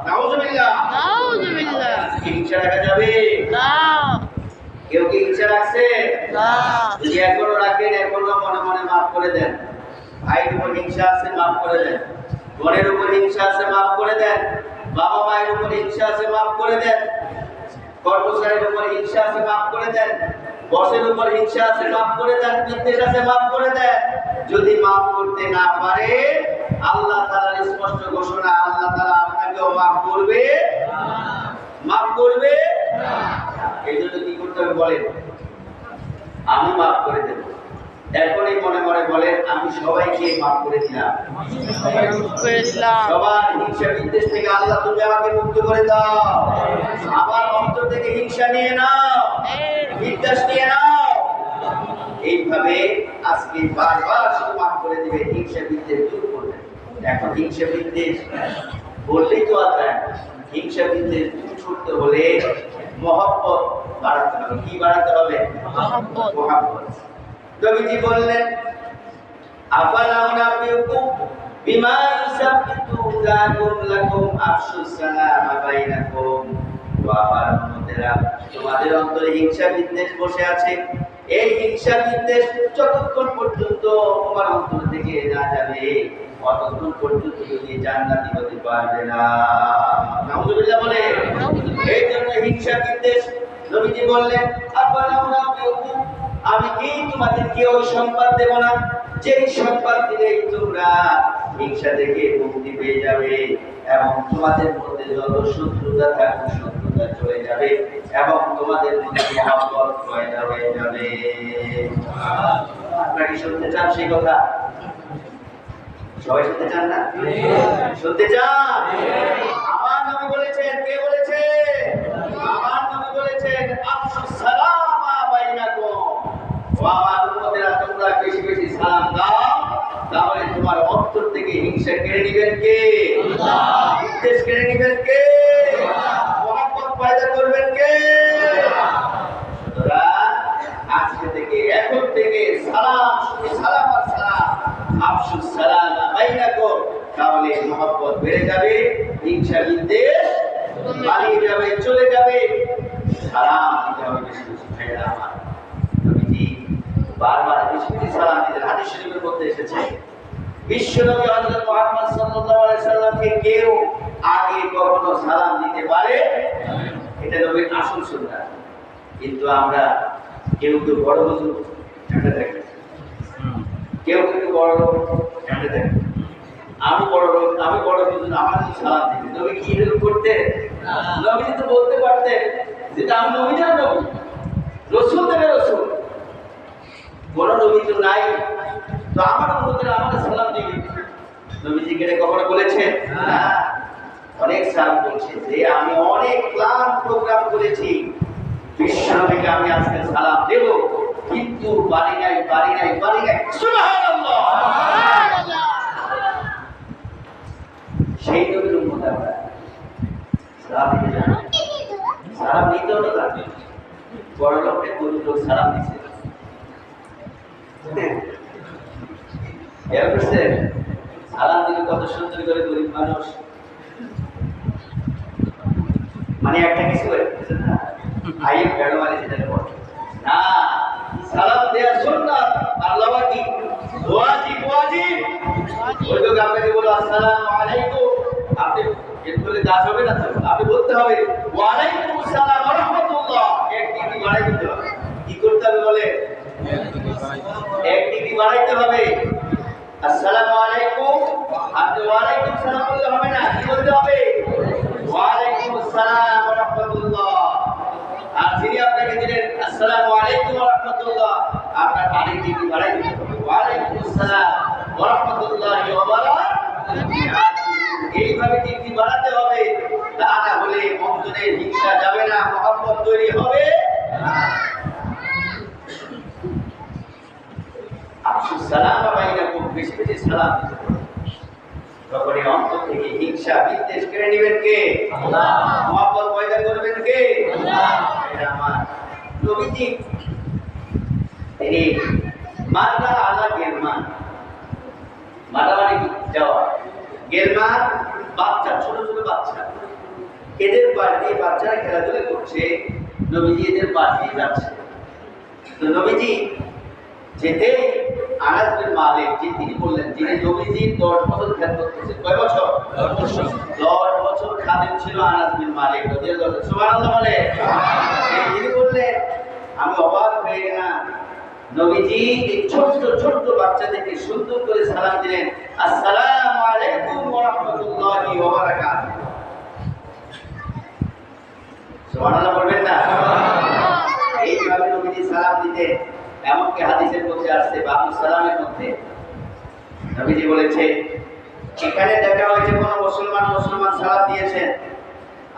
নাউযুবিল্লাহ। নাউযুবিল্লাহ। হিংসা রাখা যাবে না। কেউ কি হিংসা রাখছে? না। যদি এখনো রাখেন, এখনো মনে মনে মাফ করে দেন। ভাইয়ের উপর হিংসা আছে, মাফ করে দেন। বোনের উপর হিংসা আছে, মাফ করে দেন। বাবা মায়ের উপর হিংসা আছে, মাফ করে দেন। কর্মচারীর উপর হিংসা আছে, মাফ করে দেন। বসের উপর হিংসা আছে, মাফ করে দেন। বিদ্বেষ আছে, মাফ করে দেন। যদি মাফ করতে না পারে, আল্লাহ তাআলার স্পষ্ট ঘোষণা, আল্লাহ তাআলা আপনাকেও মাফ করবে না। মাফ করবে না। এই জন্য কি করতে হবে বলেন? আমি মাফ করে দেব। এখনই মনে মনে বলেন আমি সবাইকে মাফ করে দিলাম। সবার হিংসা বিদ্বেষ থেকে আল্লাহ তুমি আমাকে মুক্ত করে দাও। আমার অন্তর থেকে হিংসা নিয়ে নাও, বিদ্বেষ নিয়ে নাও। এইভাবে আজকে বারবার শুধু মাফ করে দিবে, হিংসা বিদ্বেষ দূর করবে। এখন হিংসা বিদ্বেষ বললেই তো আর হিংসা বিদ্বেষ দূর করতে হলে মহব্বত বাড়াতে হবে। কি বাড়াতে হবে? মহব্বত। নবীজি বললেন আফালা উনাবিউকুম বিমা ইউসাব্বিতু লাকুম আফশুস সালামা বাইনাকুম। ওয়া আমার উম্মতেরা, তোমাদের অন্তরে হিংসা বিদ্বেষ বসে আছে। এই হিংসা বিদ্বেষ যতক্ষণ পর্যন্ত তোমার অন্তর থেকে না যাবে ততক্ষণ পর্যন্ত তুমি জান্নাতি হতে পারবে না। নাউযুবিল্লাহ বলে। এই জন্য হিংসা বিদ্বেষ নবীজি বললেন আফালা উনাবিউকুম, আমি কি তোমাদেরকে ওই সংবাদ দেব না যেই সংবাদ দিলেই তোমরা হিংসা থেকে মুক্তি পেয়ে যাবে এবং তোমাদের মধ্যে যত শত্রুতা থাকবে শত্রুতা চলে যাবে এবং তোমাদের মধ্যে মহব্বত পয়দা হয়ে যাবে। আপনারা কি শুনতে চান সেই কথা? সবাই শুনতে চান না? শুনতে চান? আমার নবী বলেছেন, কে বলেছে? আমার নবী বলেছেন আফশুস সালামা বাইনাকুম। আমার উম্মতেরা, তোমরা বেশি বেশি সালাম দাও, তাহলে তোমার অন্তর থেকে হিংসা কেড়ে নেবেন কে? আল্লাহ। বিদ্বেষ কেড়ে নেবেন কে? আল্লাহ। মহব্বত পয়দা করবেন কে? সুতরাং আজকে থেকে, এখন থেকে সালাম, শুধু সালাম আর সালাম, আফশুস সালামা বাইনাকুম, তাহলে মহব্বত বেড়ে যাবে, হিংসা বিদ্বেষ পালিয়ে যাবে, চলে যাবে। সালাম দিতে হবে বেশি বেশি। ভাইরা আমার, বারবার বেশি বেশি সালাম দিতেন। হাদিস শরীফের মধ্যে এসেছে বিশ্বনবী হযরত মুহাম্মদ সাল্লাল্লাহু আলাইহি সাল্লামকে কেউ আগে কখনো সালাম দিতে পারে, এটা নবীর আসল সুন্নাত। কিন্তু আমরা কেউ কেউ বড় হুজুর ঠান্ডা দেখি, কেউ কেউ বড় ঠান্ডা দেখি। আমি বড় হুজুর, আমার সালাম দিতে নবী কি এরকম করতেন? নবী তো বলতে পারতেন যে আমি নবী না, নবী রাসূল থেকে রাসূল, কোন নবী তো নাই, তো আমার উম্মতেরা আমাকে সালাম দিবে। নবীজি কে কখনো বলেছেন? না। অনেক সালাম বলছেন যে আমি অনেক প্ল্যান প্রোগ্রাম করেছি, বিশ্ব নবীকে আমি আজকে সালাম দেব, কিন্তু পারি নাই। সুবহানাল্লাহ। সেই নবীর উম্মত আমরা সালাম দিতে জানি, সালাম নিতেও না জানি। বড় লোককে গরিব লোক সালাম দিচ্ছে, সালাম দিলে কত সুন্দর করে গরিব মানুষ, মানে একটা কিছু আইয়ে বেড়ো মানে যেটা বলে না, সালাম দেওয়া সুন্নাত আর লওয়া কি ওয়াজিব। ওই লোক আপনাকে বলো আসসালামু আলাইকুম, আপনি এর বলে কাজ হবে না, তো আপনি বলতে হবে ওয়া আলাইকুম আসসালাম ওয়া রাহমাতুল্লাহ। এক ডিগ্রি বাড়াই দিতে হবে। কি করতে হবে বলে এক ডিগ্রি বাড়াইতে হবে। আসসালামু আলাইকুম, আপনি ওয়ালাইকুম সালাম বললে হবে না, কি বলতে হবে? ওয়ালাইকুম আসসালাম ওয়া রাহমাতুল্লাহ। আর যিনি আপনাকে দিলেন আসসালামু আলাইকুম ওয়া রাহমাতুল্লাহ, আপনার আরেক ডিগ্রি বাড়াইতে হবে। ওয়ালাইকুম আসসালাম ওয়া রাহমাতুল্লাহি ওয়া বারাকাতুহু। এইভাবে ডিগ্রি বাড়াতে হবে, তা না হলে অন্তরে হিংসা যাবে না, মহব্বত তৈরি হবে না। আফসুস সালাম বাইনাকুম, বেশি বেশি সালাম দিতে হবে। তখনই অন্তর থেকে হিংসা বিদ্বেষ কেড়ে নেবেন কে? আল্লাহ। মহব্বত পয়দা করবেন কে? আল্লাহ। এটা আমার নবীজি তিনি মারলা আলা গেলমান, মারা মানে কি? যাওয়া। গেলমান বাচ্চা, ছোট ছোট বাচ্চা, এদের পাশ দিয়ে বাচ্চারা খেলাধুলা করছে, নবীজি এদের পাশ দিয়ে যাচ্ছে। তো নবীজি যেতে আনাস বিন মালিক তিনি বললেন, যিনি নবীজির 10 বছর খেদমত করেছেন। কয় বছর? 10 বছর খাদেম ছিল আনাস বিন মালিক রাদিয়াল্লাহু আনহু। সুবহানাল্লাহ বলে। তিনি বললেন, আমি অবাক হয়ে গেলাম, নবীজি এই ছোট্ট ছোট্ট বাচ্চাদেরকে সুন্দর করে সালাম দিলেন, আসসালামু আলাইকুম ওয়া রাহমাতুল্লাহি ওয়া বারাকাতুহু। সুবহানাল্লাহ বলবেন না? এইভাবে নবীজি সালাম দিতেন। এমনকি হাদিসের মধ্যে আসছে, বাবু সালামের মধ্যে নবীজি বলেছে, এখানে দেখা হয়েছে কোন মুসলমান সালাম দিয়েছেন,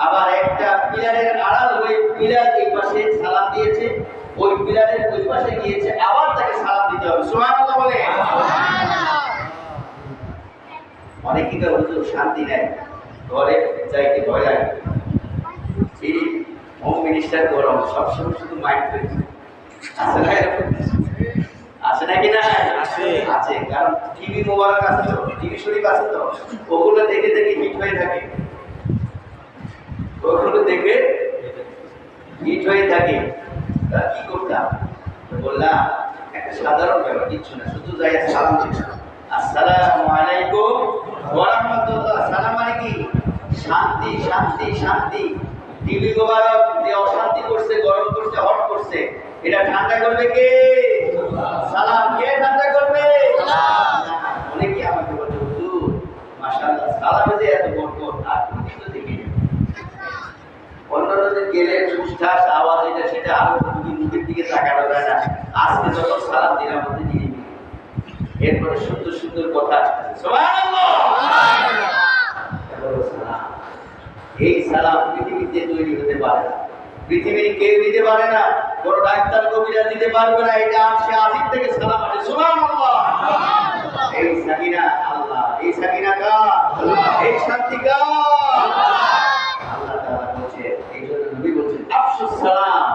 আবার একটা পিলারের আড়াল হয়ে পিলার এই পাশে সালাম দিয়েছে, ওই পিলারের ওই পাশে গিয়েছে, আবার তাকে সালাম দিতে হবে। সুবহানাল্লাহ বলে। অনেকে তো হুজুর শান্তি নেয়, ঘরে যাইতে ভয় লাগে, এই হোম মিনিস্টার গরম, সবসময় শুধু মাইন্ড করেছে। আছে না এরকম? আছে নাকি না? আছে। কারণ টিভি মোবারক আছে তো, টিভি শরীফ আছে তো, ওগুলো দেখে দেখে হিট হয়ে থাকে, ওগুলো দেখে হিট হয়ে থাকে। তা কি করতাম? বললাম একটা সাধারণ ব্যাপার, কিচ্ছু না, শুধু যাই সালাম দিচ্ছি, আসসালামু আলাইকুম ওয়া রাহমাতুল্লাহ। সালাম মানে কি? শান্তি শান্তি শান্তি। টিভি মোবারক যে অশান্তি করছে, গরম করছে, হট করছে, এটা ঠান্ডা করবে কে? সালাম। কে ঠান্ডা করবে? অনেকে আমাকে বলছে, হুজুর মাশাআল্লাহ সালামে যে এত বরকত, আর কিছু দেখি অন্যদের গেলে ঠুসঠাস আওয়াজ, এটা সেটা আরো মুখের দিকে তাকানো যায় না। আজকে যত সালাম দিলাম মধ্যে দিয়ে দিবি, এরপরে সুন্দর সুন্দর কথা। সুবহানাল্লাহ। এই সালাম পৃথিবীতে তৈরি হতে পারে না, পৃথিবীর কেউ দিতে পারে না, বড় ডাক্তার কবিরা দিতে পারবে না। এটা আসে আজিব থেকে সালাম আসে। সুবহানাল্লাহ। এই সাকিনা আল্লাহ, এই সাকিনা কার? এই শান্তি কার? আল্লাহ তাআলা বলছে, এই জন্য নবী বলছেন, আফসুস সালাম,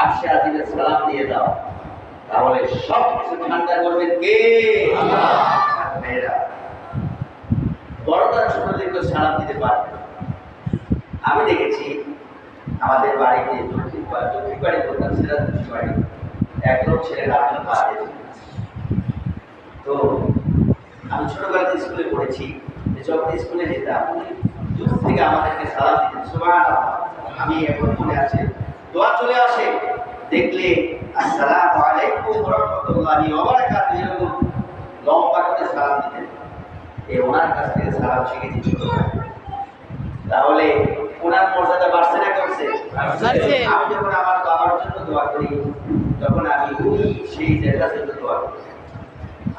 আসে আজিবের সালাম দিয়ে দাও, তাহলে সব কিছু ঠান্ডা করবেন কে? আল্লাহ। মেয়েরা বড়রা ছোটদেরকে সালাম দিতে পারবে। আমি দেখেছি আমাদের বাড়িতে দক্ষিণ বাড়ি বলতাম, সেটা দক্ষিণ বাড়ি, এক লোক ছেলে রাস্তা পা দিয়েছে। তো আমি ছোটবেলাতে স্কুলে পড়েছি, যখন স্কুলে যেতাম দূর থেকে আমাদেরকে সালাম দিতেন। সুবহানাল্লাহ। আমি এখন মনে আছে, দোয়া চলে আসে দেখলে আসসালামু আলাইকুম ওয়া রাহমাতুল্লাহি ওয়া বারাকাতুহু, এরকম লম্বা করে সালাম দিতেন। এই ওনার কাছ থেকে সালাম শিখেছি ছোটবেলায়। তাহলে ওনার মর্যাদা বাড়ছে না কমছে? আমি যখন আমার বাবার জন্য দোয়া করি, তখন আমি ওই সেই জায়গার জন্য দোয়া করি।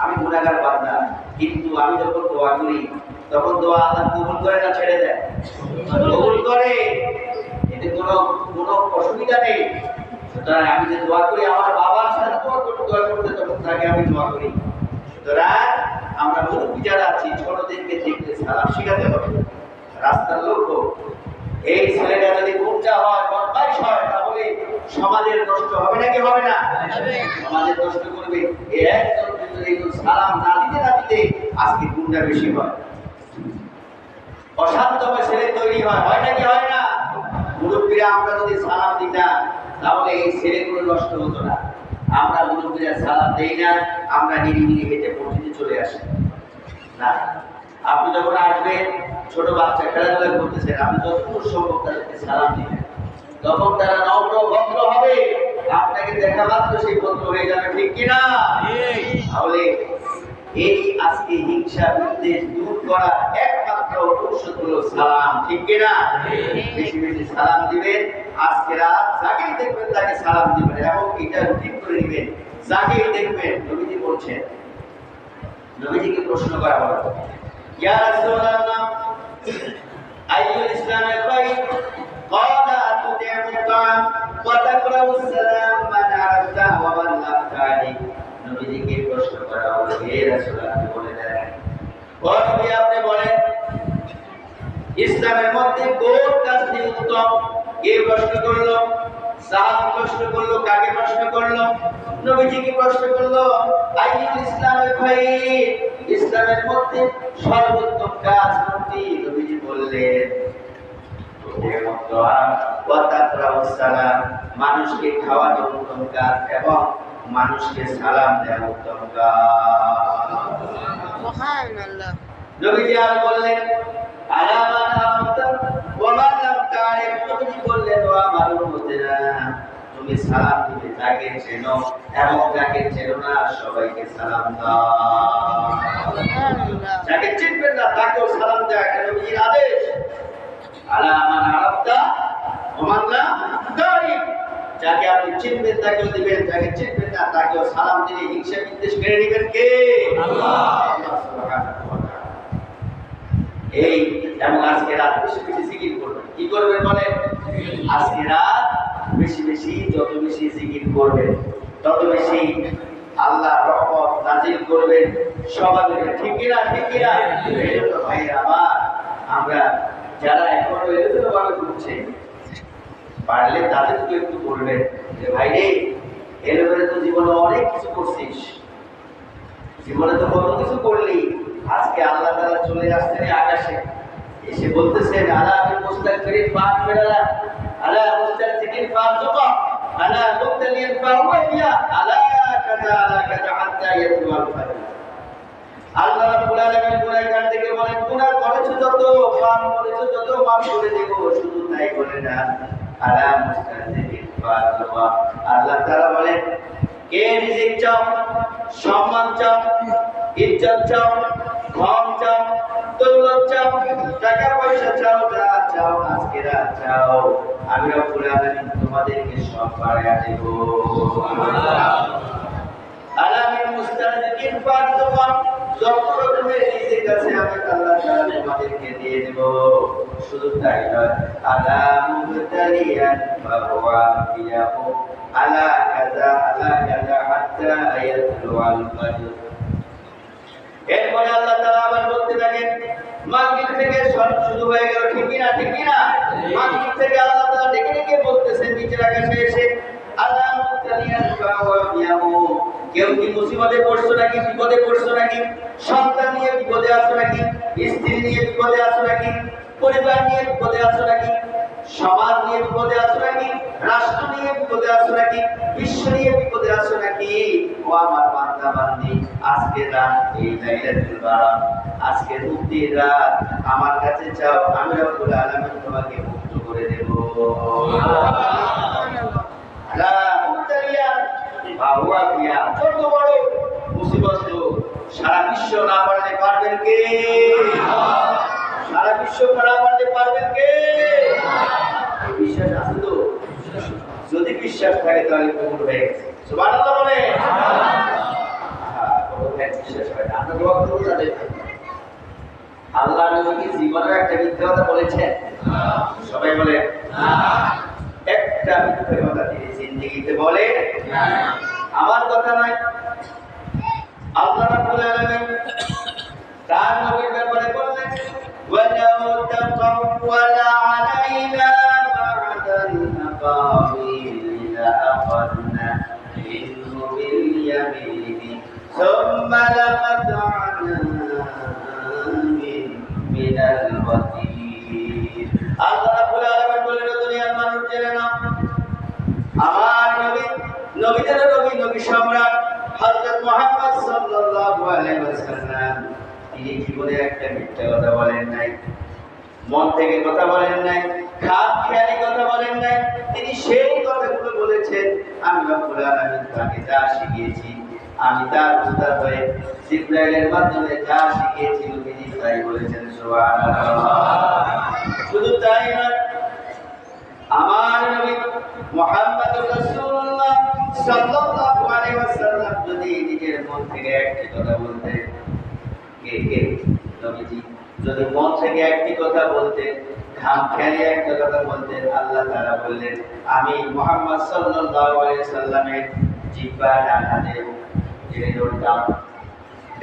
আমি গুনাহগার বান্দা, কিন্তু আমি যখন দোয়া করি তখন দোয়া আল্লাহ কবুল করে না ছেড়ে দেয়? কবুল করে, এতে কোনো অসুবিধা নেই। সুতরাং আমি যে দোয়া করি, আমার বাবার সাথে দোয়া করতে তখন তাকে আমি দোয়া করি। সুতরাং আমরা মুরব্বী যারা আছি, ছোটদেরকে দেখলে সালাম শিখাতে হবে। রাস্তার লোক এই ছেলেটা যদি গুণটা হয়, বদমাইশ হয়, তাহলে সমাজের নষ্ট হবে নাকি হবে না? সমাজের নষ্ট করবে। একজন যদি সালাম না দিতে আজকে গুণটা বেশি হয়, অশান্ত ছেলে তৈরি হয়, হয় নাকি হয় না? মুরব্বীরা আমরা যদি সালাম দিতাম, তাহলে এই ছেলেগুলো নষ্ট হতো না। আমরা মুরব্বীরা সালাম দেই না, আমরা নিরিবিলি হেঁটে মসজিদে চলে আসি না। আপনি যখন আসবেন, ছোট বাচ্চা খেলাধুলা করতেছেন, আপনি যতটুকু সম্ভব তাদেরকে সালাম দিবেন। তখন তারা নম্র ভদ্র হবে, আপনাকে দেখা মাত্র সেই ভদ্র হয়ে যাবে, ঠিক কিনা? তাহলে এই আজকে হিংসা বিদ্বেষ দূর করা একমাত্র ঔষধ হলো সালাম, ঠিক কিনা? বেশি বেশি সালাম দিবেন। আজকে রাত যাকেই দেখবেন তাকে সালাম দিবেন এবং এটা রুটিন করে নেবেন। যাকেই দেখবেন, নবীজি বলছেন, নবীজিকে প্রশ্ন করা হলো, ইয়া রাসূলুল্লাহ আইয়ুল ইসলামে খায়র? ক্বালা তুতি'মুত তা'আম ওয়া তাকরাউস সালাম মান আরাফতা ওয়া মান লাম তা'রিফ। নবীজিকে প্রশ্ন করা হলো, হে রাসূলুল্লাহ আপনি বলে দেন, ও নবী আপনি বলেন ইসলামের মধ্যে কোন কাজটি উত্তম? কে প্রশ্ন করলো? সাহাবী প্রশ্ন করলো। কাকে প্রশ্ন করলো? নবীজিকে প্রশ্ন করলো, আইয়ুল ইসলামে খায়র? ইসলামের মধ্যে সর্বোত্তম কাজ কোনটি? নবীজি বললেন মানুষকে খাওয়ানো উত্তম কাজ এবং মানুষকে সালাম দেওয়া উত্তম কাজ। সুবহানাল্লাহ। নবীজি আর বললেন আলামান আরাফতা ওয়া মান লাম তা'রিফ। নবীজি বললেন, ও আমার উম্মতেরা, তুমি সালাম দিবে যাকে চেনো এবং যাকে চেনো না সবাইকে সালাম দাও। সুবহানাল্লাহ। যাকে চিনবেন না তাকেও সালাম দেওয়া এটা নবীজির আদেশ। আলামান আরাফতা ওয়া মান লাম তা'রিফ। যাকে আপনি চিনবেন তাকেও দিবেন, যাকে চিনবেন না তাকেও সালাম দিলে হিংসা বিদ্বেষ মেনে নেবেন কে? আল্লাহ সুবহানাহু ওয়া তাআলা। এই এবং আজকে রাত বেশি বেশি জিকির করবেন। কি করবেন বলেন? আজকে রাত বেশি বেশি, যত বেশি জিকির করবেন তত বেশি আল্লাহর রহমত নাজিল করবেন সবাই, ঠিক কিনা? ঠিক কিনা? এইজন্য ভাইরা আমার, আমরা যারা এখনো এলোমেলো ভাবে ঘুরছে, পারলে তাদেরকে একটু বলবেন যে ভাই রে, এলোমেলো তো জীবনে অনেক কিছু করছিস, জীবনে তো কত কিছু করলি, আজকে আল্লাহ তাআলা চলে আসছেন আকাশে, এসে বলতেছেন আলা আমি মুস্তাগফিরিন ফাগফিরলা, আলা মুস্তাগফিরিন ফারজুকা, আলা মুবতালিন ফাহুয়া আলা কাযা হাত্তা ইয়াতুল ফাজর। আল্লাহ রাব্বুল আলামিন গুনাহগার থেকে বলেন, গুনাহ করেছো যত, পাপ করেছো যত, মাফ করে দেব। শুধু তাই বলে না, আলা মুস্তাগফিরিন ফারজুকা। আল্লাহ তাআলা বলেন, কে রিজিক চাও, সম্মান চাও, ইজ্জত চাও, ধন চাও, দৌলত চাও, টাকা পয়সা চাও, যা চাও আজকে রাত চাও, আমি রব্বুল আলামিন তোমাদেরকে সব বাড়ায়া দেব। আলামিন মুস্তাজিকিন ফারজুকা, যত রকমের রিজিক আছে আমি আল্লাহ তাআলা তোমাদেরকে দিয়ে দেব। শুধু তাই নয়, আলা মুবতালিয়ান ফাহুয়া ইয়াহু আলা কাযা হাত্তা ইয়াতুল ফাজর। এরপরে আল্লাহ তাআলা আবার বলতে থাকেন, মাগরিব থেকে শুরু হয়ে গেল, ঠিক কিনা? ঠিক কিনা? মাগরিব থেকে আল্লাহ তাআলা ডেকে ডেকে বলতেছেন নিচের আকাশে এসে, আলা মুবতালিয়ান ফাহুয়া ইয়াহু। কেউ কি মুসিবতে পড়ছো নাকি, বিপদে পড়ছো নাকি, সন্তান নিয়ে বিপদে আছো নাকি, স্ত্রী নিয়ে বিপদে আছো নাকি, পরিবার নিয়ে বিপদে আছো নাকি, সমাজ নিয়ে বিপদে আছো নাকি, রাষ্ট্র নিয়ে বিপদে আছো নাকি, বিশ্ব নিয়ে বিপদে আছো নাকি, ও আমার বান্দা বান্দি, আজকে রাত এই লাইলাতুল বারাত, আজকে মুক্তির রাত আমার কাছে চাও, আমি রব্বুল আলামিন তোমাকে মুক্ত করে দেব। সুবহানাল্লাহ। আলা মুবতালিয়া বাহুয়া ফিয়া, ছোট বড় মুসিবত সারা বিশ্ব না পারলে পারবেন কে? সারা বিশ্ব না পারলে পারবেন কে? বিশ্বাস আছে তো? যদি বিশ্বাস থাকে তাহলে কবুল হয়ে গেছে। সুবহানাল্লাহ বলে। বিশ্বাস হয় না, আমরা দোয়া করব তাদের। আল্লাহ নবী কি জীবনের একটা মিথ্যা কথা বলেছেন? সবাই বলে একটা মিথ্যা কথা তিনি জিন্দেগিতে বলে আমার কথা নয়। আল্লাহ রাব্বুল আলামিন তার নবীর ব্যাপারে বললেন, ওয়ালাউ তাকাওয়ালা আলাইনা বা'দাল আকাবিল লাআখাযনা মিনহু বিল ইয়ামিনি সুম্মা লাকাত'না মিনাল ওয়াতির। আল্লাহ রাব্বুল আলামিন বলেন, দুনিয়ার মানুষ জেনে নাও, আমার নবী, নবীদের নবী, নবী সম্রাট হযরত মুহাম্মদ সাল্লাল্লাহু আলাইহি ওয়াসাল্লাম, তিনি জীবনে একটা মিথ্যা কথা বলেন নাই, মন থেকে কথা বলেন নাই, খামখেয়ালি কথা বলেন নাই, তিনি সেই কথাগুলো বলেছেন আমি রব্বুল আলামিন তাকে যা শিখিয়েছি, আমি তার উস্তাদ হয়ে জিবরাইলের মাধ্যমে যা শিখিয়েছি তিনি তাই বলেছেন। সুবহানাল্লাহ। শুধু তাই নয়, আমার নবী মুহাম্মদুর রাসূলুল্লাহ সাল্লাল্লাহু আলাইহি ওয়াসাল্লাম যদি নিজের মন থেকে একটি কথা বলতেন, কে নবীজি যদি মন থেকে একটি কথা বলতেন, খামখেয়ালি একটা কথা বলতেন, আল্লাহ তাআলা বললেন আমি মুহাম্মদ সাল্লাল্লাহু আলাইহি সাল্লামের জিহ্বা ডান হাতে চেপে ধরতাম,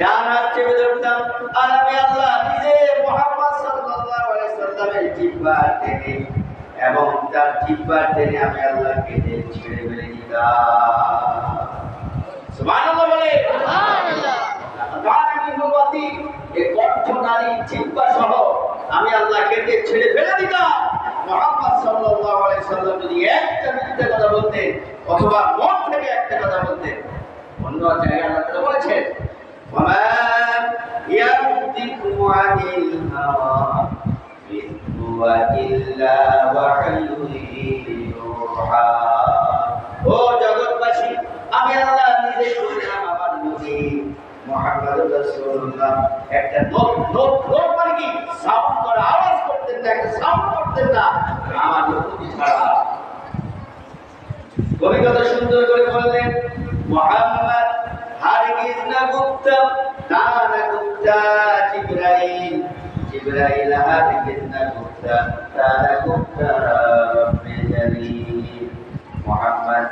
ডান হাত চেপে ধরতাম, আর আমি আল্লাহ নিজে মুহাম্মদ সাল্লাল্লাহু আলাইহি সাল্লামের জিহ্বা টেনে এবং তার জিহ্বা টেনে আমি আল্লাহ কেটে ছেড়ে ফেলে দিতাম। সুবহানাল্লাহ বলে সুবহানাল্লাহ। এই কণ্ঠ নারী জিহ্বা সহ আমি আল্লাহ কেটে ছেড়ে ফেলে দিতাম। মুহাম্মদ সাল্লাল্লাহু আলাইহি সাল্লাম যদি একটা মিথ্যা কথা বলতেন অথবা মন থেকে একটা কথা বলতেন, অন্য জায়গায় আল্লাহ তাআলা বলেছেন ওয়া ইয়ানতিকু আনিল হাওয়া ইন হুয়া ইল্লা ওয়াহয়ুন ইউহা। ও জগৎবাসী, আমি আল্লাহ নিজে বললাম আমার নবী মুহাম্মদুর রাসূলুল্লাহ একটা নোট মানে কি সাউন্ড করে আওয়াজ করতেন না, একটা সাউন্ড করতেন না আমার নবী ছাড়া। কবি কত সুন্দর করে বললেন মুহাম্মদ হারগিজ না গুপ্তা না গুপ্তা জিবরাইল, জিবরাইল হারগিজ না গুপ্তা না গুপ্তা রব্বে জালিল। মুহাম্মদ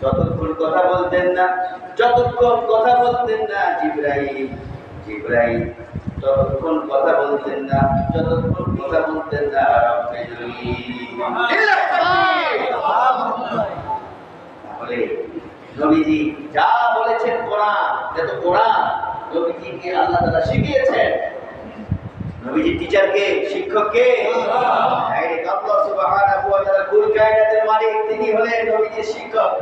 যতক্ষণ কথা বলতেন না জিবরাইল ততক্ষণ কথা বলতেন না রব্বে জালিল। তাহলে নবীজি যা বলেছেন কোরআন, নবীজিকে আল্লাহ তাআলা শিখিয়েছেন। নবীজি টিচার কে, শিক্ষক কে? আল্লাহ সুবহানাহু ওয়া তাআলা কুল কায়নাতের মালিক, তিনি হলেন নবীজির শিক্ষক।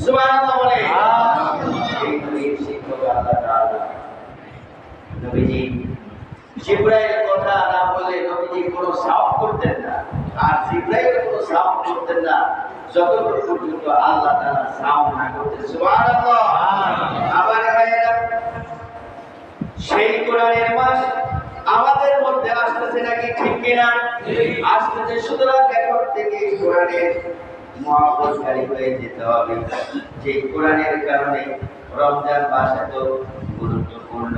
সুবহানাল্লাহ বলে এই নবীর শিক্ষক আল্লাহ তাআলা। নবীজি জিবরাইল কথা না বলে নবীজি কোনো সাউন্ড করতেন না, আর জিবরাইল কোনো সাউন্ড করতেন না যতক্ষণ পর্যন্ত আল্লাহ তাআলা সাউন্ড না করতেন। সুবহানাল্লাহ। আবার ভাইয়েরা, সেই কোরআনের মাস আমাদের মধ্যে আসতেছে নাকি, ঠিক কিনা? আসতেছে। সুতরাং এখন থেকে কোরআনের মহব্বতকারী হয়ে যেতে হবে, যে কোরআনের কারণে রমজান মাস এত গুরুত্বপূর্ণ।